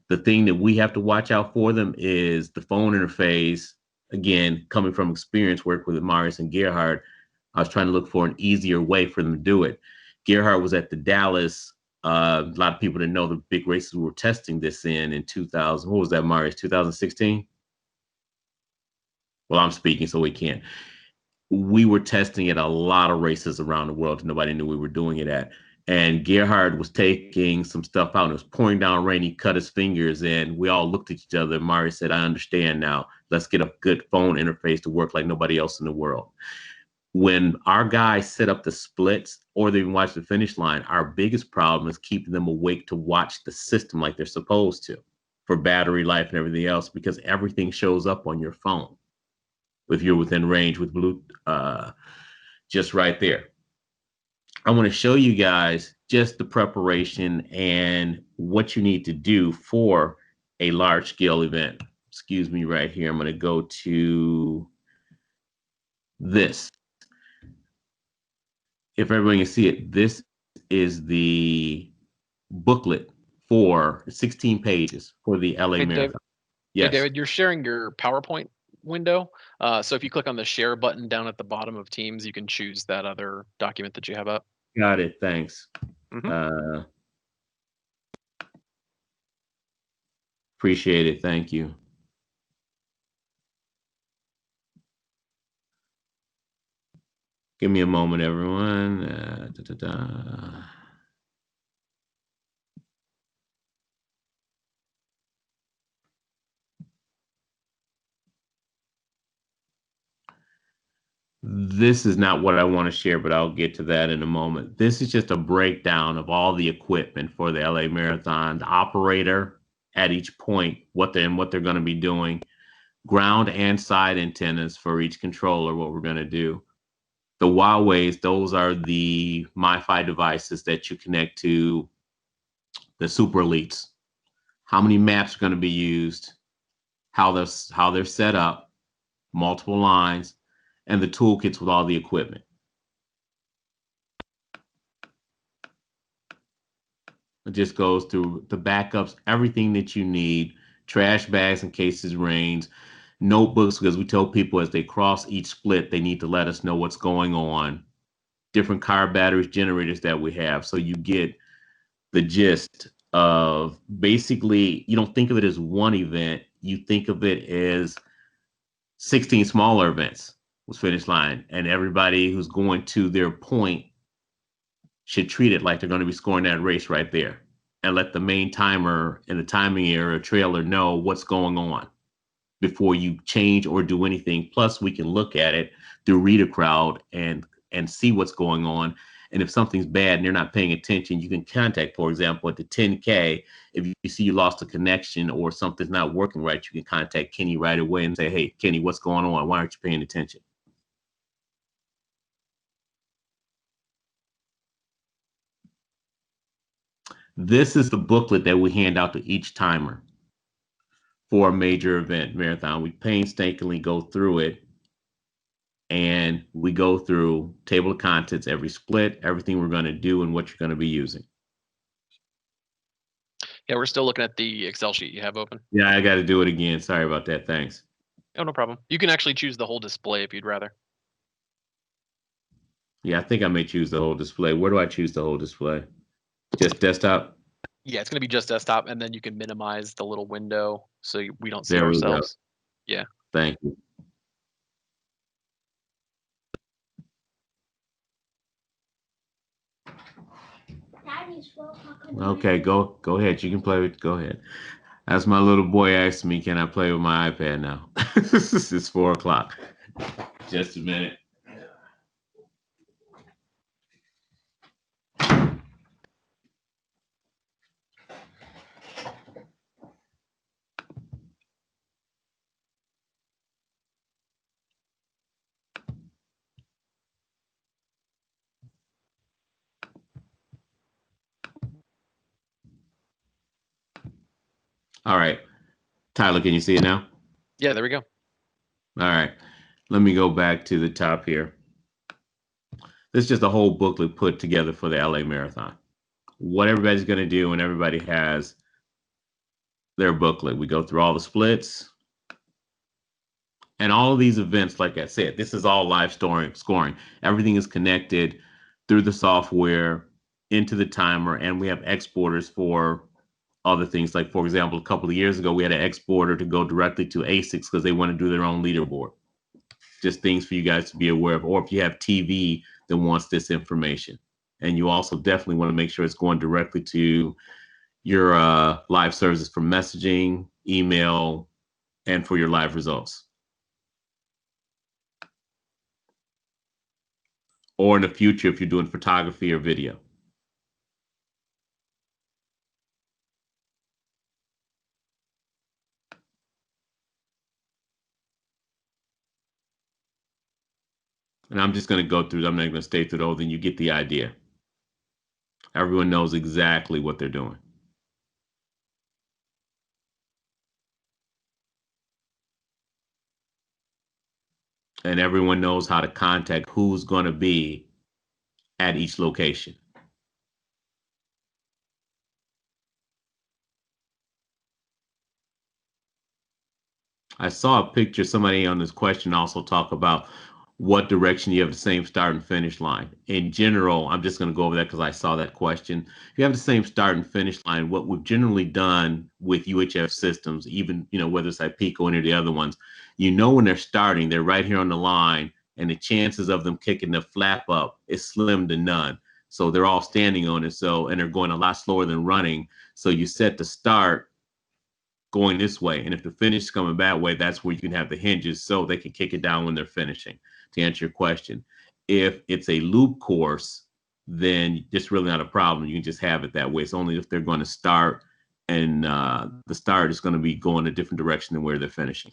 The thing that we have to watch out for them is the phone interface. Again, coming from experience, work with Marius and Gerhard, I was trying to look for an easier way for them to do it. Gerhard was at the Dallas. A lot of people didn't know the big races we were testing this in 2000. What was that, Marius? 2016? Well, I'm speaking, so we can't. We were testing at a lot of races around the world. Nobody knew we were doing it at. And Gerhard was taking some stuff out, and it was pouring down rain. He cut his fingers, and we all looked at each other. And Marius said, I understand now. Let's get a good phone interface to work like nobody else in the world. When our guys set up the splits or they even watch the finish line, our biggest problem is keeping them awake to watch the system like they're supposed to for battery life and everything else, because everything shows up on your phone if you're within range with Bluetooth, just right there. I want to show you guys just the preparation and what you need to do for a large scale event. Excuse me right here. I'm going to go to this. if everyone can see it, this is the booklet for 16 pages for the LA Hey, Marathon. David, Yes. Hey, David, you're sharing your PowerPoint window. So if you click on the share button down at the bottom of Teams, you can choose that other document that you have up. Got it. Thanks. Mhm. Appreciate it. Thank you. Give me a moment, everyone. This is not what I want to share, but I'll get to that in a moment. This is just a breakdown of all the equipment for the LA Marathon, the operator at each point, what they're going to be doing, ground and side antennas for each controller, what we're going to do. The Huawei's, those are the MiFi devices that you connect to the Super Elites. How many maps are going to be used, how they're set up, multiple lines, and the toolkits with all the equipment. It just goes through the backups, everything that you need, trash bags in case it rains, notebooks, because we tell people as they cross each split, they need to let us know what's going on, different car batteries, generators that we have. So you get the gist of basically, you don't think of it as one event, you think of it as 16 smaller events with finish line, and everybody who's going to their point should treat it like they're going to be scoring that race right there, and let the main timer in the timing area trailer know what's going on before you change or do anything. Plus, we can look at it through reader crowd and see what's going on. And if something's bad and they're not paying attention, you can contact, for example, at the 10K, if you see you lost a connection or something's not working right, you can contact Kenny right away and say, hey, Kenny, what's going on? Why aren't you paying attention? This is the booklet that we hand out to each timer for a major event, marathon. We painstakingly go through it, and we go through table of contents, every split, everything we're going to do, and what you're going to be using. Yeah, we're still looking at the Excel sheet you have open. Yeah, I got to do it again. Sorry about that. Thanks. Oh, no problem. You can actually choose the whole display if you'd rather. Yeah, I think I may choose the whole display. Where do I choose the whole display? Just desktop? Yeah, it's going to be just desktop, and then you can minimize the little window so we don't see There we ourselves. go. Yeah. Thank you. Okay, go ahead. You can play with. Go ahead. As my little boy asked me, can I play with my iPad now? It's 4 o'clock. Just a minute. All right. Tyler, can you see it now? Yeah, there we go. All right. Let me go back to the top here. This is just a whole booklet put together for the LA Marathon. What everybody's going to do, and everybody has their booklet. We go through all the splits. And all of these events, like I said, this is all live scoring. Everything is connected through the software into the timer, and we have exporters for other things. Like, for example, a couple of years ago, we had an exporter to go directly to ASICs because they want to do their own leaderboard. Just things for you guys to be aware of. Or if you have TV that wants this information. And you also definitely want to make sure it's going directly to your live services for messaging, email, and for your live results. Or in the future, if you're doing photography or video. And I'm just going to go through, I'm not going to stay through those, and you get the idea. Everyone knows exactly what they're doing. And everyone knows how to contact who's going to be at each location. I saw a picture, somebody on this question also talk about what direction you have the same start and finish line. In general, I'm just going to go over that because I saw that question. You have the same start and finish line. What we've generally done with UHF systems, even, whether it's IPICO or any of the other ones, when they're starting, they're right here on the line, and the chances of them kicking the flap up is slim to none. So they're all standing on it. And they're going a lot slower than running. So you set the start going this way, and if the finish is coming that way, that's where you can have the hinges so they can kick it down when they're finishing. To answer your question, if it's a loop course, then it's really not a problem. You can just have it that way. It's only if they're going to start, and the start is going to be going a different direction than where they're finishing.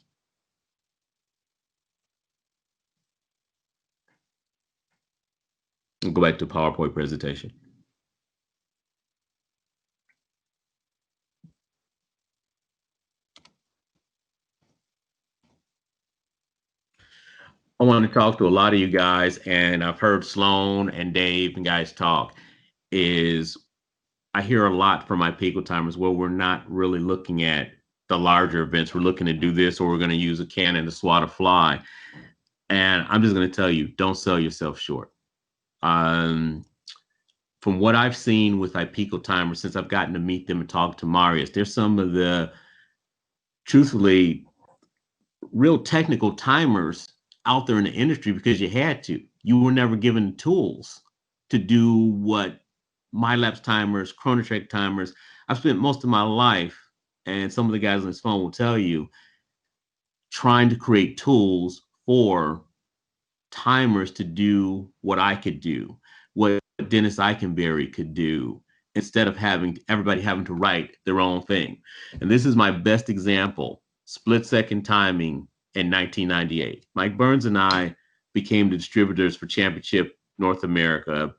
We'll go back to PowerPoint presentation. I want to talk to a lot of you guys, and I've heard Sloan and Dave and guys talk, I hear a lot from my IPICO timers where we're not really looking at the larger events. We're looking to do this, or we're going to use a cannon to swat a fly. And I'm just going to tell you, don't sell yourself short. From what I've seen with IPICO timers, since I've gotten to meet them and talk to Marius, there's some of the, truthfully, real technical timers out there in the industry because you had to. You were never given the tools to do what MyLapse timers, Chronotrek timers. I've spent most of my life, and some of the guys on this phone will tell you, trying to create tools for timers to do what I could do, what Dennis Eikenberry could do, instead of everybody having to write their own thing. And this is my best example, split-second timing in 1998. Mike Burns and I became the distributors for Championship North America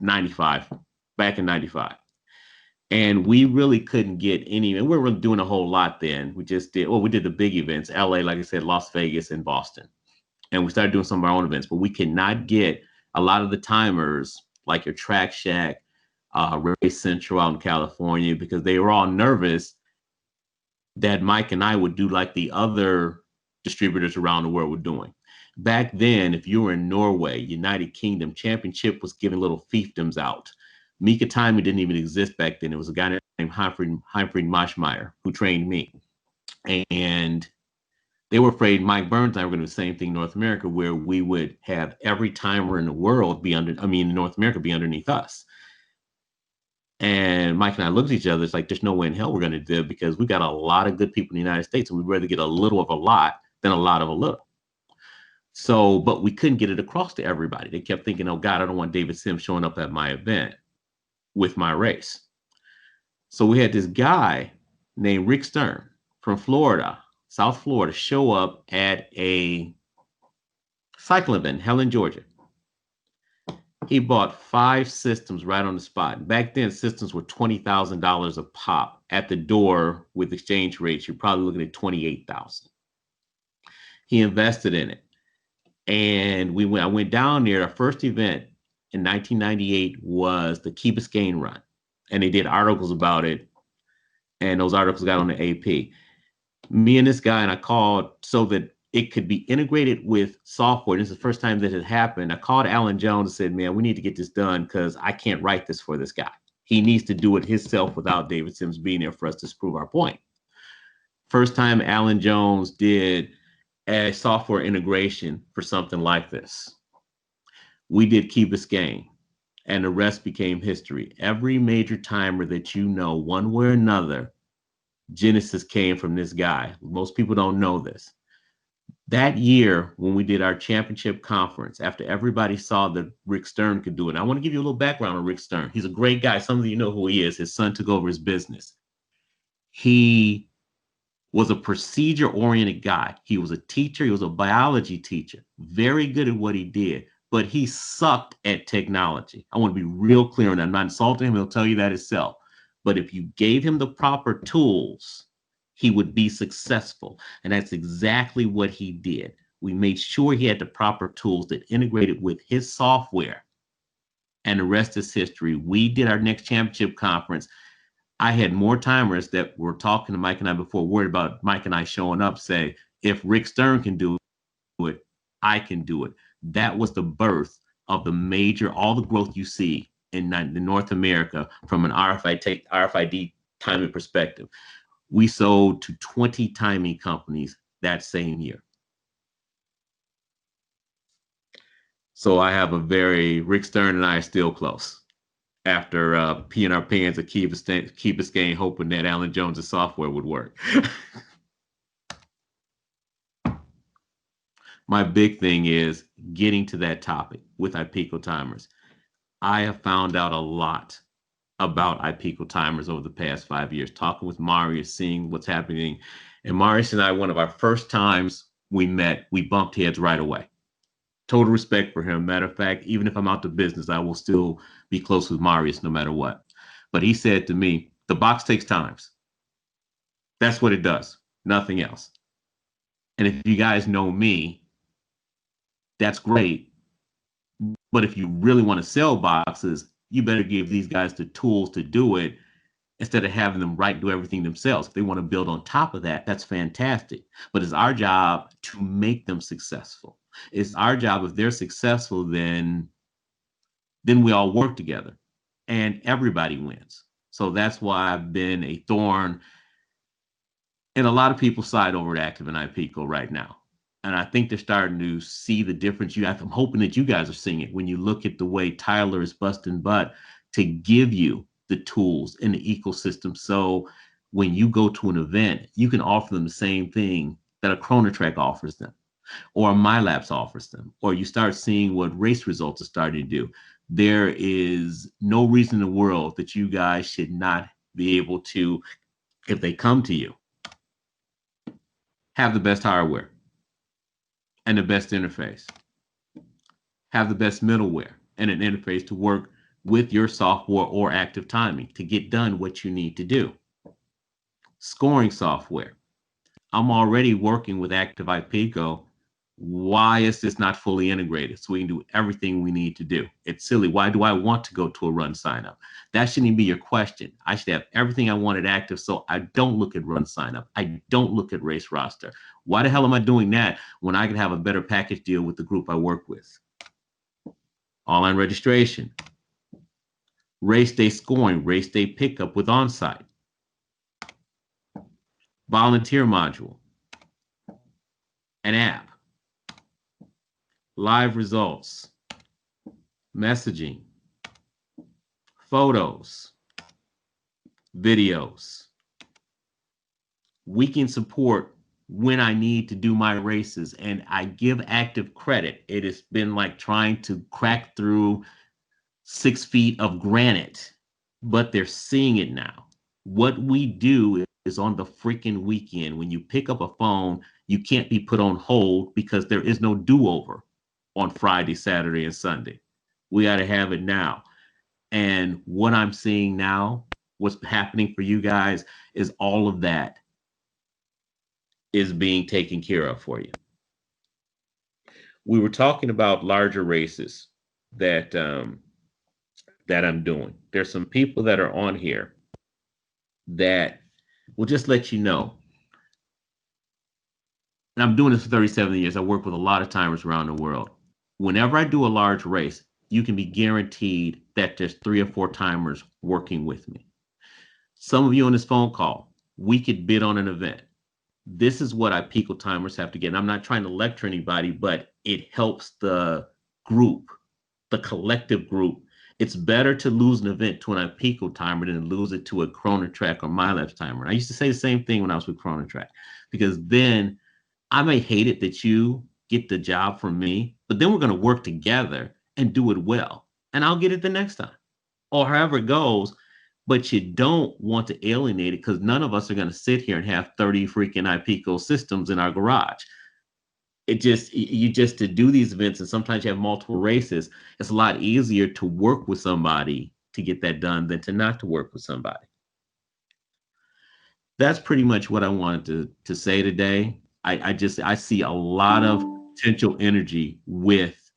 back in 95. And we really couldn't get any, and we were doing a whole lot then. We did the big events, LA, like I said, Las Vegas and Boston. And we started doing some of our own events, but we could not get a lot of the timers, like your Track Shack, Race Central out in California, because they were all nervous that Mike and I would do like the other distributors around the world were doing. Back then, if you were in Norway, United Kingdom, Championship was giving little fiefdoms out. Mika timing didn't even exist back then. It was a guy named Humphrey Moschmeyer who trained me. And they were afraid Mike Burns and I were going to do the same thing in North America, where we would have every timer in the world in North America be underneath us. And Mike and I looked at each other. It's like, there's no way in hell we're going to do it, because we got a lot of good people in the United States, and we'd rather get a little of a lot than a lot of a little. So, but we couldn't get it across to everybody. They kept thinking, oh God, I don't want David Sims showing up at my event with my race. So we had this guy named Rick Stern from Florida, South Florida, show up at a cycling event in Helen, Georgia. He bought 5 systems right on the spot. Back then, systems were $20,000 a pop. At the door with exchange rates, you're probably looking at $28,000. He invested in it. And I went down there. Our first event in 1998 was the Key Biscayne run. And they did articles about it. And those articles got on the AP. Me and this guy, and I called so that it could be integrated with software. This is the first time that it happened. I called Alan Jones and said, man, we need to get this done, because I can't write this for this guy. He needs to do it himself without David Sims being there for us to prove our point. First time Alan Jones did a software integration for something like this. We did Key Biscayne, and the rest became history. Every major timer that you know, one way or another, Genesis came from this guy. Most people don't know this. That year, when we did our championship conference, after everybody saw that Rick Stern could do it, and I want to give you a little background on Rick Stern. He's a great guy. Some of you know who he is. His son took over his business. He was a procedure-oriented guy. He was a teacher. He was a biology teacher. Very good at what he did, but he sucked at technology. I want to be real clear on that. I'm not insulting him. He'll tell you that himself. But if you gave him the proper tools, he would be successful. And that's exactly what he did. We made sure he had the proper tools that integrated with his software. and the rest is history. We did our next championship conference. I had more timers that were talking to Mike and I before, worried about Mike and I showing up, say, if Rick Stern can do it, I can do it. That was the birth of all the growth you see in North America from an RFID timing perspective. We sold to 20 timing companies that same year. So I have Rick Stern and I are still close after peeing our pants at Key Biscayne, hoping that Alan Jones' software would work. My big thing is getting to that topic with IPICO timers. I have found out a lot about IPICO timers over the past 5 years, talking with Marius, seeing what's happening. And Marius and I, one of our first times we met, we bumped heads right away. Total respect for him. Matter of fact, even if I'm out of business, I will still be close with Marius no matter what. But he said to me, the box takes times. That's what it does, nothing else. And if you guys know me, that's great. But if you really want to sell boxes, you better give these guys the tools to do it instead of having them do everything themselves. If they want to build on top of that, that's fantastic. But it's our job to make them successful. It's our job, if they're successful, then we all work together and everybody wins. So that's why I've been a thorn in a lot of people's side over at Active and IPICO right now. And I think they're starting to see the difference. I'm hoping that you guys are seeing it when you look at the way Tyler is busting butt to give you the tools in the ecosystem. So when you go to an event, you can offer them the same thing that a Chronotrack offers them, or a MyLabs offers them, or you start seeing what race results are starting to do. There is no reason in the world that you guys should not be able to, if they come to you, have the best hardware and the best interface, have the best middleware and an interface to work with your software or active timing to get done what you need to do. Scoring software. I'm already working with Active IPICO. Why is this not fully integrated so we can do everything we need to do? It's silly. Why do I want to go to a run sign up? That shouldn't even be your question. I should have everything I want at Active so I don't look at run sign up. I don't look at race roster. Why the hell am I doing that when I can have a better package deal with the group I work with? Online registration, race day scoring, race day pickup with onsite, volunteer module, an app, live results, messaging, photos, videos. We can support when I need to do my races, and I give Active credit. It has been like trying to crack through 6 feet of granite, but they're seeing it now. What we do is on the freaking weekend. When you pick up a phone, you can't be put on hold because there is no do-over on Friday, Saturday, and Sunday. We got to have it now. And what I'm seeing now, what's happening for you guys, is all of that is being taken care of for you. We were talking about larger races that I'm doing. There's some people that are on here that will just let you know. And I'm doing this for 37 years. I work with a lot of timers around the world. Whenever I do a large race, you can be guaranteed that there's 3 or 4 timers working with me. Some of you on this phone call, we could bid on an event. This is what IPICO timers have to get. And I'm not trying to lecture anybody, but it helps the group, the collective group. It's better to lose an event to an IPICO timer than lose it to a Chronotrack or MyLabs timer. And I used to say the same thing when I was with Chronotrack, because then I may hate it that you get the job from me, but then we're going to work together and do it well. And I'll get it the next time, or however it goes. But you don't want to alienate it, because none of us are going to sit here and have 30 freaking IPICO systems in our garage. To do these events, and sometimes you have multiple races, it's a lot easier to work with somebody to get that done than to not to work with somebody. That's pretty much what I wanted to say today. I see a lot of potential energy with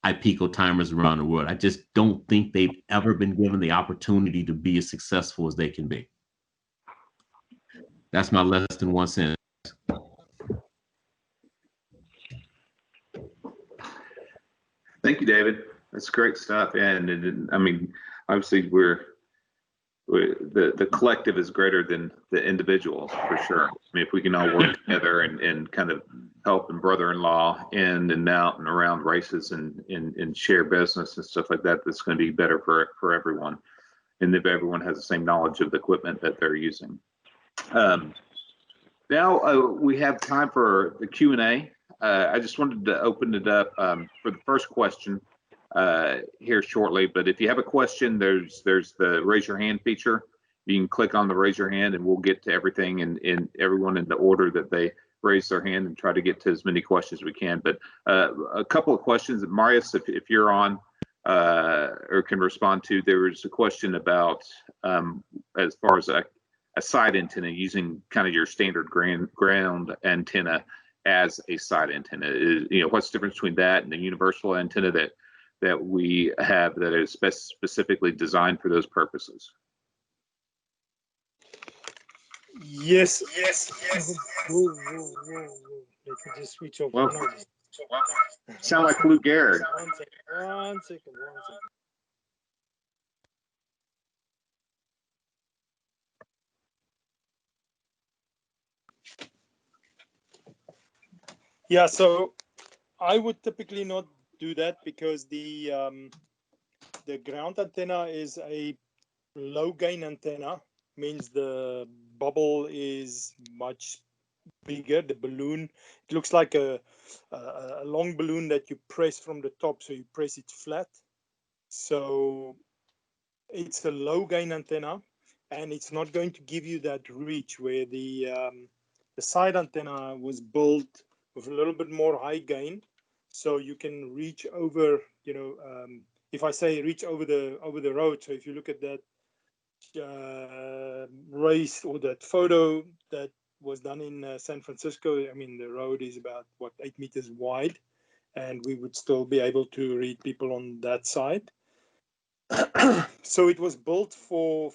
IPICO timers around the world. I just don't think they've ever been given the opportunity to be as successful as they can be. That's my less than 1 cent. Thank you, David. That's great stuff. And I mean, obviously, the collective is greater than the individuals, for sure. I mean, if we can all work together and kind of help and brother-in-law in and out and around races and share business and stuff like that, that's going to be better for everyone. And if everyone has the same knowledge of the equipment that they're using. Now we have time for the Q&A. I just wanted to open it up for the first question here shortly, but if you have a question, there's the raise your hand feature. You can click on the raise your hand and we'll get to everything and everyone in the order that they raise their hand and try to get to as many questions as we can. But a couple of questions that Marius, if you're on or can respond to, there was a question about as far as a side antenna, using kind of your standard ground antenna as a side antenna. What's the difference between that and the universal antenna that we have that is specifically designed for those purposes? Yes. Whoa. Let me just switch off. Well, sound like Lou Gehrig. One second. Yeah, so I would typically not do that because the ground antenna is a low gain antenna, means the bubble is much bigger. The balloon, it looks like a long balloon that you press from the top, so you press it flat. So it's a low gain antenna, and it's not going to give you that reach where the side antenna was built with a little bit more high gain, so you can reach over. If I say reach over the road, so if you look at that race or that photo that was done in San Francisco, I mean the road is about 8 meters wide, and we would still be able to read people on that side. So it was built for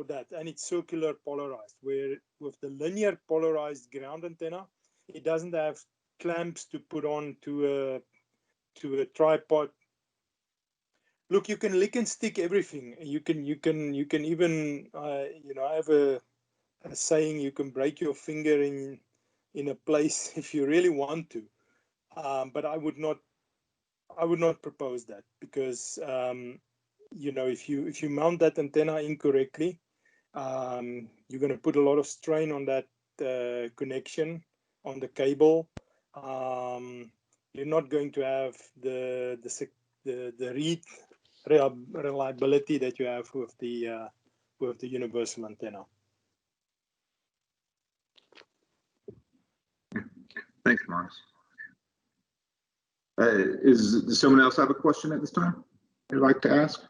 that, and it's circular polarized. Where with the linear polarized ground antenna, it doesn't have clamps to put on to a tripod. Look, you can lick and stick everything. You can even I have a saying, you can break your finger in a place if you really want to, but I would not propose that, because if you mount that antenna incorrectly, you're going to put a lot of strain on that connection on the cable. You're not going to have the read reliability that you have with the universal antenna. Thanks, Marius. Does someone else have a question at this time they'd like to ask?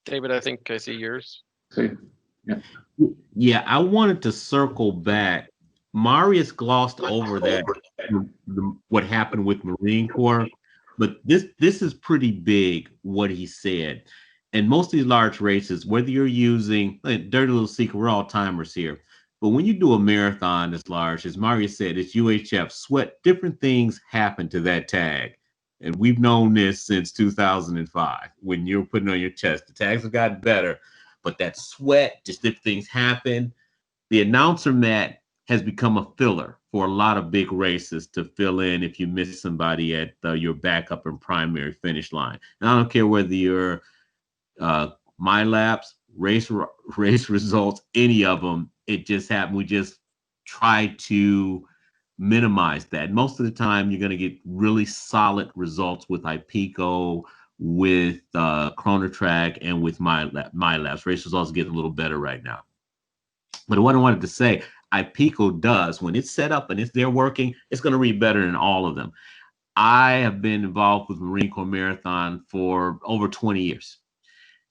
David, I think I see yours. See, Yeah, I wanted to circle back. Marius glossed over that, what happened with Marine Corps, but this is pretty big, what he said. And most of these large races, whether you're using, dirty little secret, we're all timers here, but when you do a marathon as large, as Marius said, it's UHF, sweat, different things happen to that tag. And we've known this since 2005, when you're putting on your chest. The tags have gotten better, but that sweat, just different things happen. The announcer mat has become a filler for a lot of big races to fill in if you miss somebody at your backup and primary finish line. And I don't care whether you're my laps, race results, any of them, it just happened. We just try to minimize that. Most of the time, you're going to get really solid results with IPICO, with Chronotrack, and with my laps. Race results get a little better right now. But what I wanted to say, IPICO does, when it's set up and it's there working, it's going to read better than all of them. I have been involved with Marine Corps Marathon for over 20 years.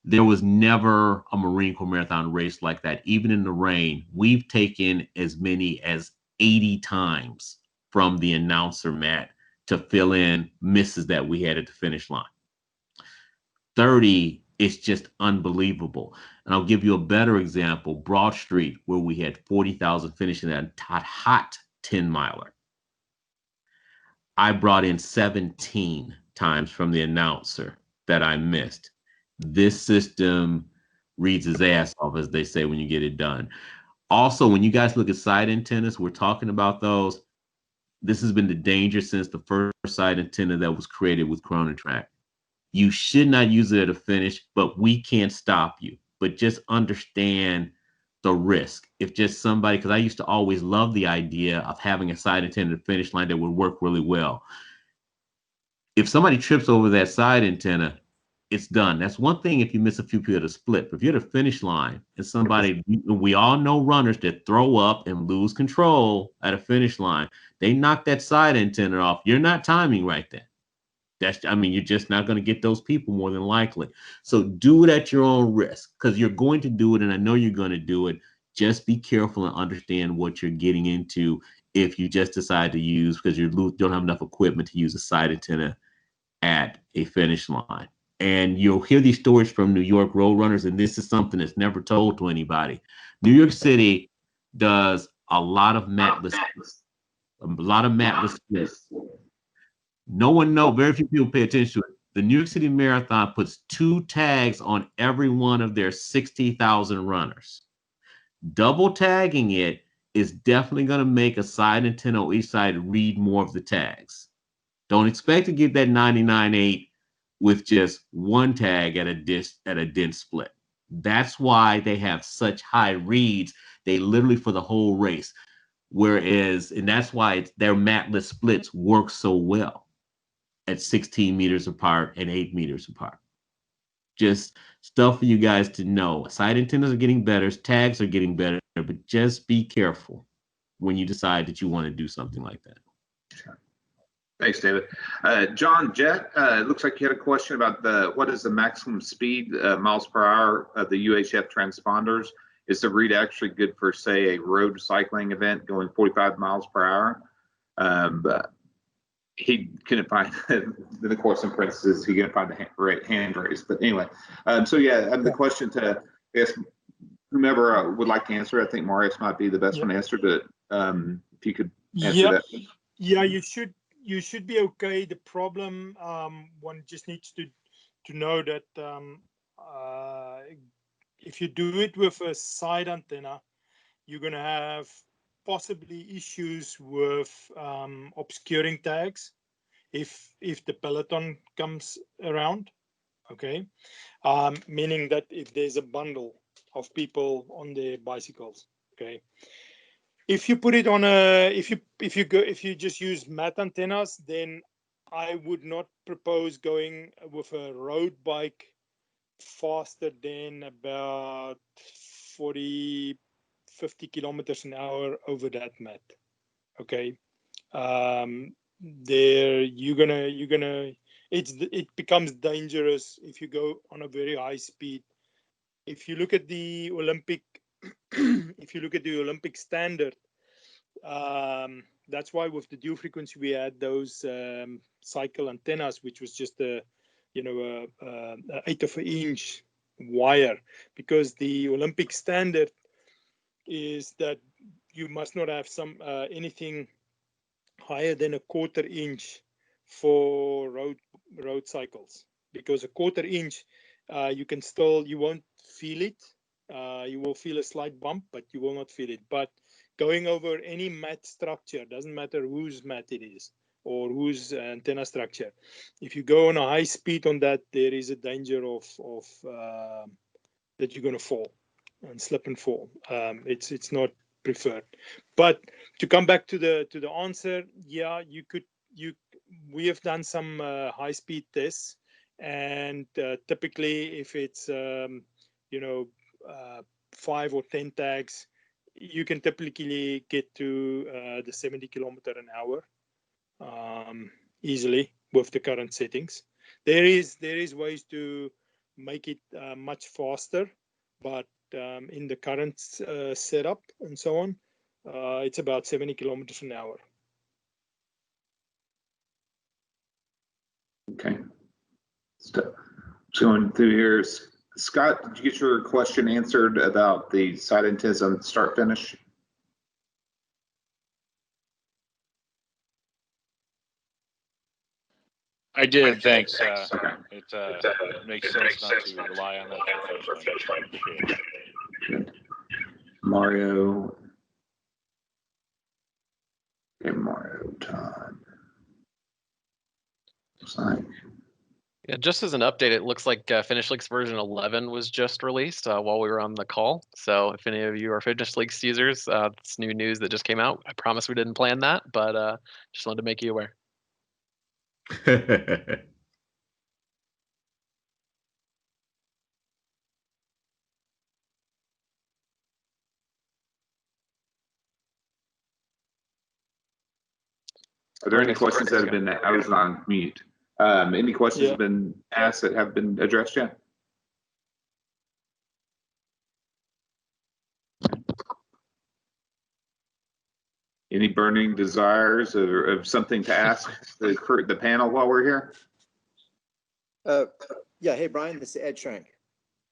There was never a Marine Corps Marathon race like that. Even in the rain, we've taken as many as 80 times from the announcer mat to fill in misses that we had at the finish line. 30 is just unbelievable. And I'll give you a better example, Broad Street, where we had 40,000 finishing that hot 10 miler. I brought in 17 times from the announcer that I missed. This system reads his ass off, as they say, when you get it done. Also, when you guys look at side antennas, we're talking about those. This has been the danger since the first side antenna that was created with Chronotrack. You should not use it at a finish, but we can't stop you. But just understand the risk. If just somebody, because I used to always love the idea of having a side antenna at the finish line that would work really well. If somebody trips over that side antenna, it's done. That's one thing if you miss a few people at a split. But if you're at a finish line and somebody, we all know runners that throw up and lose control at a finish line. They knock that side antenna off. You're not timing right then. You're just not going to get those people more than likely. So do it at your own risk, because you're going to do it, and I know you're going to do it. Just be careful and understand what you're getting into if you just decide to use, because you don't have enough equipment to use a side antenna at a finish line. And you'll hear these stories from New York road runners, and this is something that's never told to anybody. New York City does a lot of matless splits. No one knows, very few people pay attention to it. The New York City Marathon puts 2 tags on every one of their 60,000 runners. Double tagging it is definitely going to make a side antenna on each side read more of the tags. Don't expect to get that 99.8 with just one tag at a dense split. That's why they have such high reads. They literally for the whole race. And that's why their matless splits work so well at 16 meters apart and 8 meters apart. Just stuff for you guys to know. Side antennas are getting better, tags are getting better, but just be careful when you decide that you want to do something like that. Sure. Thanks, David. John Jett, it looks like you had a question about what is the maximum speed miles per hour of the UHF transponders? Is the read actually good for, say, a road cycling event going 45 miles per hour? But he couldn't find, the course in parentheses, he couldn't find the hand raise. But anyway, the question to, I guess, whomever would like to answer, I think Marius might be the best one to answer, but if you could answer that. Yeah, you should be okay. The problem, one just needs to know that if you do it with a side antenna, you're going to have possibly issues with obscuring tags if the peloton comes around. Okay, meaning that if there's a bundle of people on their bicycles. Okay, if you put it on if you just use mat antennas, then I would not propose going with a road bike faster than about 40-50 kilometers an hour over that mat. Okay, there it becomes dangerous if you go on a very high speed. If you look at the Olympic standard, that's why with the dual frequency we had those cycle antennas, which was just a 1/8 of an inch wire, because the Olympic standard is that you must not have anything higher than a 1/4 inch for road cycles, because a 1/4 inch you won't feel it. You will feel a slight bump, but you will not feel it. But going over any mat structure, doesn't matter whose mat it is or whose antenna structure, if you go on a high speed on that, there is a danger of that you're going to fall and slip and fall. It's not preferred. But to come back to the answer, yeah, we have done some high speed tests, and typically if it's 5 or 10 tags, you can typically get to the 70 kilometer an hour easily with the current settings. There is ways to make it much faster, but in the current setup and so on, it's about 70 kilometers an hour. Okay. So going through here, Scott, did you get your question answered about the side antennas on start finish? I did, thanks. Okay. It makes sense not to rely on that for finish line. Appreciate it. Good. Mario. Okay, Mario time. Looks like. Yeah, just as an update, it looks like Finish Links version 11 was just released while we were on the call. So if any of you are Finish Links users, it's new news that just came out. I promise we didn't plan that, but just wanted to make you aware. Are there any questions that have been, I was on mute. Any questions have been asked that have been addressed yet? Any burning desires or of something to ask the panel while we're here? Yeah, hey, Brian, this is Ed Schrank.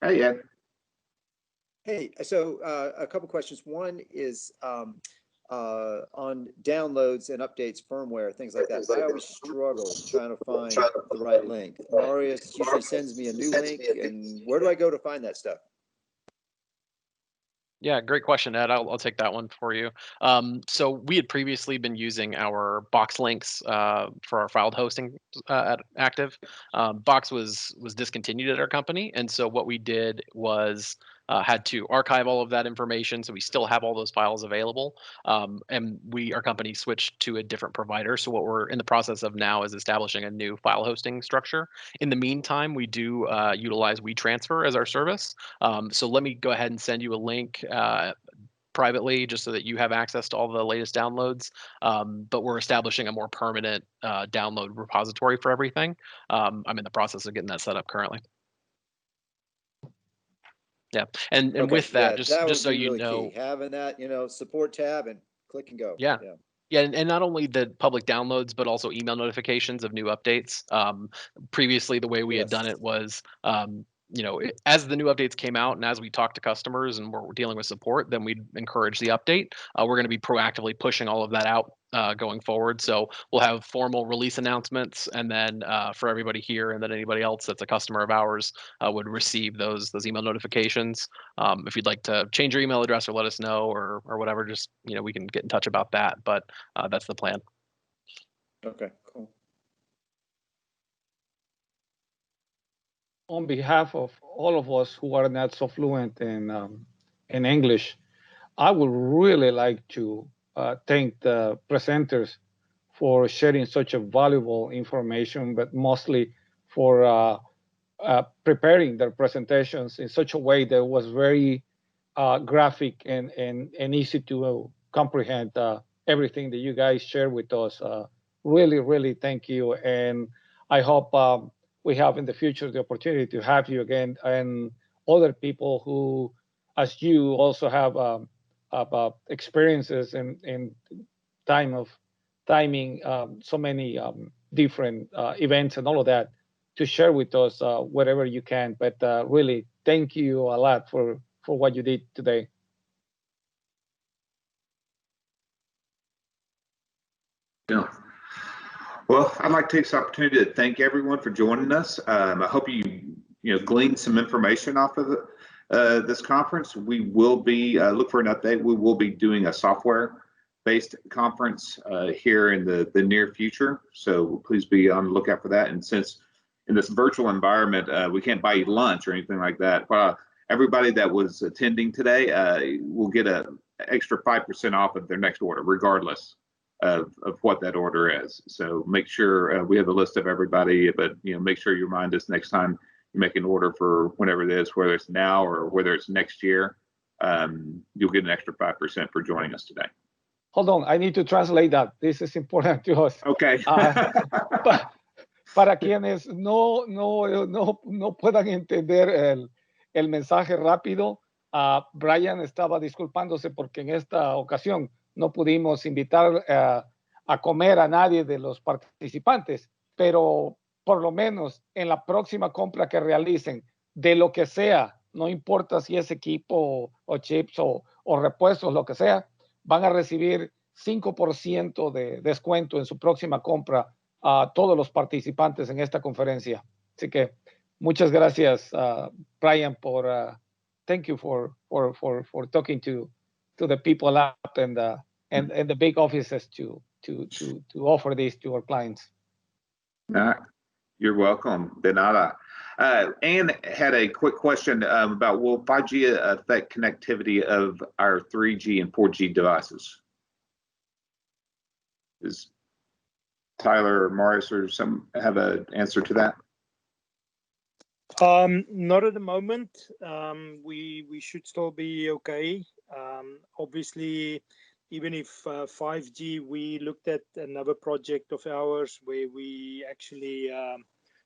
Hey, Ed. Hey, so a couple questions. One is on downloads and updates, firmware, things like that. I always struggle trying to find the right link. Marius usually sends me a new link, and where do I go to find that stuff? Yeah, great question, Ed. I'll take that one for you. So we had previously been using our Box links for our filed hosting at Active. Box was discontinued at our company, and so what we did was had to archive all of that information, so we still have all those files available. And our company switched to a different provider. So what we're in the process of now is establishing a new file hosting structure. In the meantime, we do utilize WeTransfer as our service. So let me go ahead and send you a link privately just so that you have access to all the latest downloads. But we're establishing a more permanent download repository for everything. I'm in the process of getting that set up currently. Yeah, and Okay, with that, that just so would be you really know, key. Having that, support tab and click and go. Yeah. Yeah, and not only the public downloads, but also email notifications of new updates. Previously, the way we had done it was, as the new updates came out and as we talked to customers and we're dealing with support, then we'd encourage the update. We're going to be proactively pushing all of that out going forward. So we'll have formal release announcemements, and then for everybody here and then anybody else that's a customer of ours would receive those email notifications. If you'd like to change your email address or let us know or whatever, just we can get in touch about that. But that's the plan. Okay, cool. On behalf of all of us who are not so fluent in English, I would really like to thank the presenters for sharing such a valuable information, but mostly for preparing their presentations in such a way that was very graphic and easy to comprehend everything that you guys share with us. Really, really thank you. And I hope we have in the future the opportunity to have you again and other people who, as you, also have experiences in timing so many different events and all of that to share with us wherever you can. But really, thank you a lot for what you did today. Yeah. Well, I'd like to take this opportunity to thank everyone for joining us. I hope you gleaned some information off of this conference. We will be look for an update. We will be doing a software-based conference here in the near future. So please be on the lookout for that. And since in this virtual environment, we can't buy you lunch or anything like that, everybody that was attending today will get an extra 5% off of their next order, regardless of what that order is. So make sure we have a list of everybody, but make sure you remind us next time you make an order for whenever it is, whether it's now or whether it's next year. you'll get an extra 5% for joining us today. Hold on, I need to translate that. This is important to us. Okay. Para quienes no puedan entender el mensaje rápido, Brian estaba disculpándose porque en esta ocasión no pudimos invitar a comer a nadie de los participantes, pero por lo menos en la próxima compra que realicen, de lo que sea, no importa si es equipo o chips o repuestos, lo que sea, van a recibir 5% de descuento en su próxima compra a todos los participantes en esta conferencia. Así que muchas gracias, Brian, thank you for talking to the people up and the big offices to offer this to our clients. You're welcome. De nada. Ann had a quick question about, will 5G affect connectivity of our 3G and 4G devices? Is Tyler or Marius or some have an answer to that? Not at the moment. We should still be okay. Obviously, even if 5G, we looked at another project of ours where we actually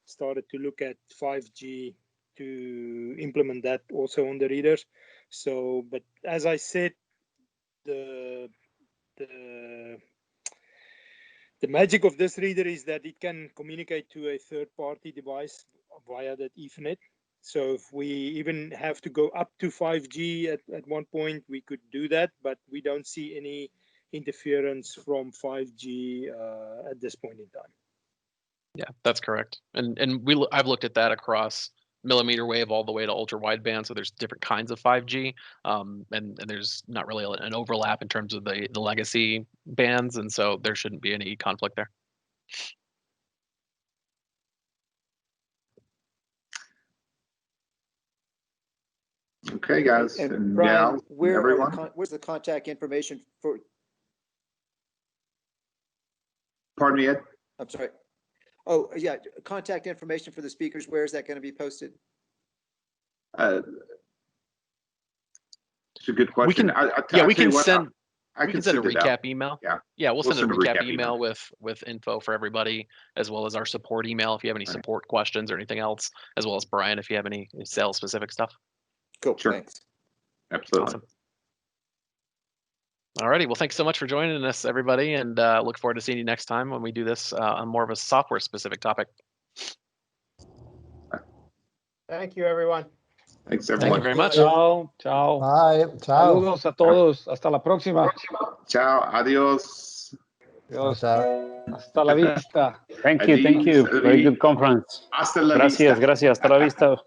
started to look at 5G to implement that also on the readers. So, but as I said, the magic of this reader is that it can communicate to a third-party device via that Ethernet. So if we even have to go up to 5G at one point, we could do that, but we don't see any interference from 5G at this point in time. Yeah, that's correct. And I've looked at that across millimeter wave all the way to ultra wideband. So there's different kinds of 5G, and there's not really an overlap in terms of the legacy bands, and so there shouldn't be any conflict there. Okay, guys. And Brian, yeah, where's the contact information for? Pardon me, Ed? I'm sorry. Oh, yeah, contact information for the speakers. Where is that going to be posted? It's a good question. We can, we can send a recap email. Yeah, we'll send a recap email with info for everybody, as well as our support email if you have any support questions or anything else, as well as Brian if you have any sales specific stuff. Cool. Sure. Thanks. Absolutely. Awesome. Alrighty, well, thanks so much for joining us, everybody, and look forward to seeing you next time when we do this on more of a software-specific topic. Thank you, everyone. Thanks, everyone. Thank you very much. Chao, chao. Bye. Chao. Saludos a todos. Hasta la próxima. Chao. Adios. Adiós. Hasta la vista. Thank you. Very good conference. Hasta la Gracias. vista. Hasta la vista.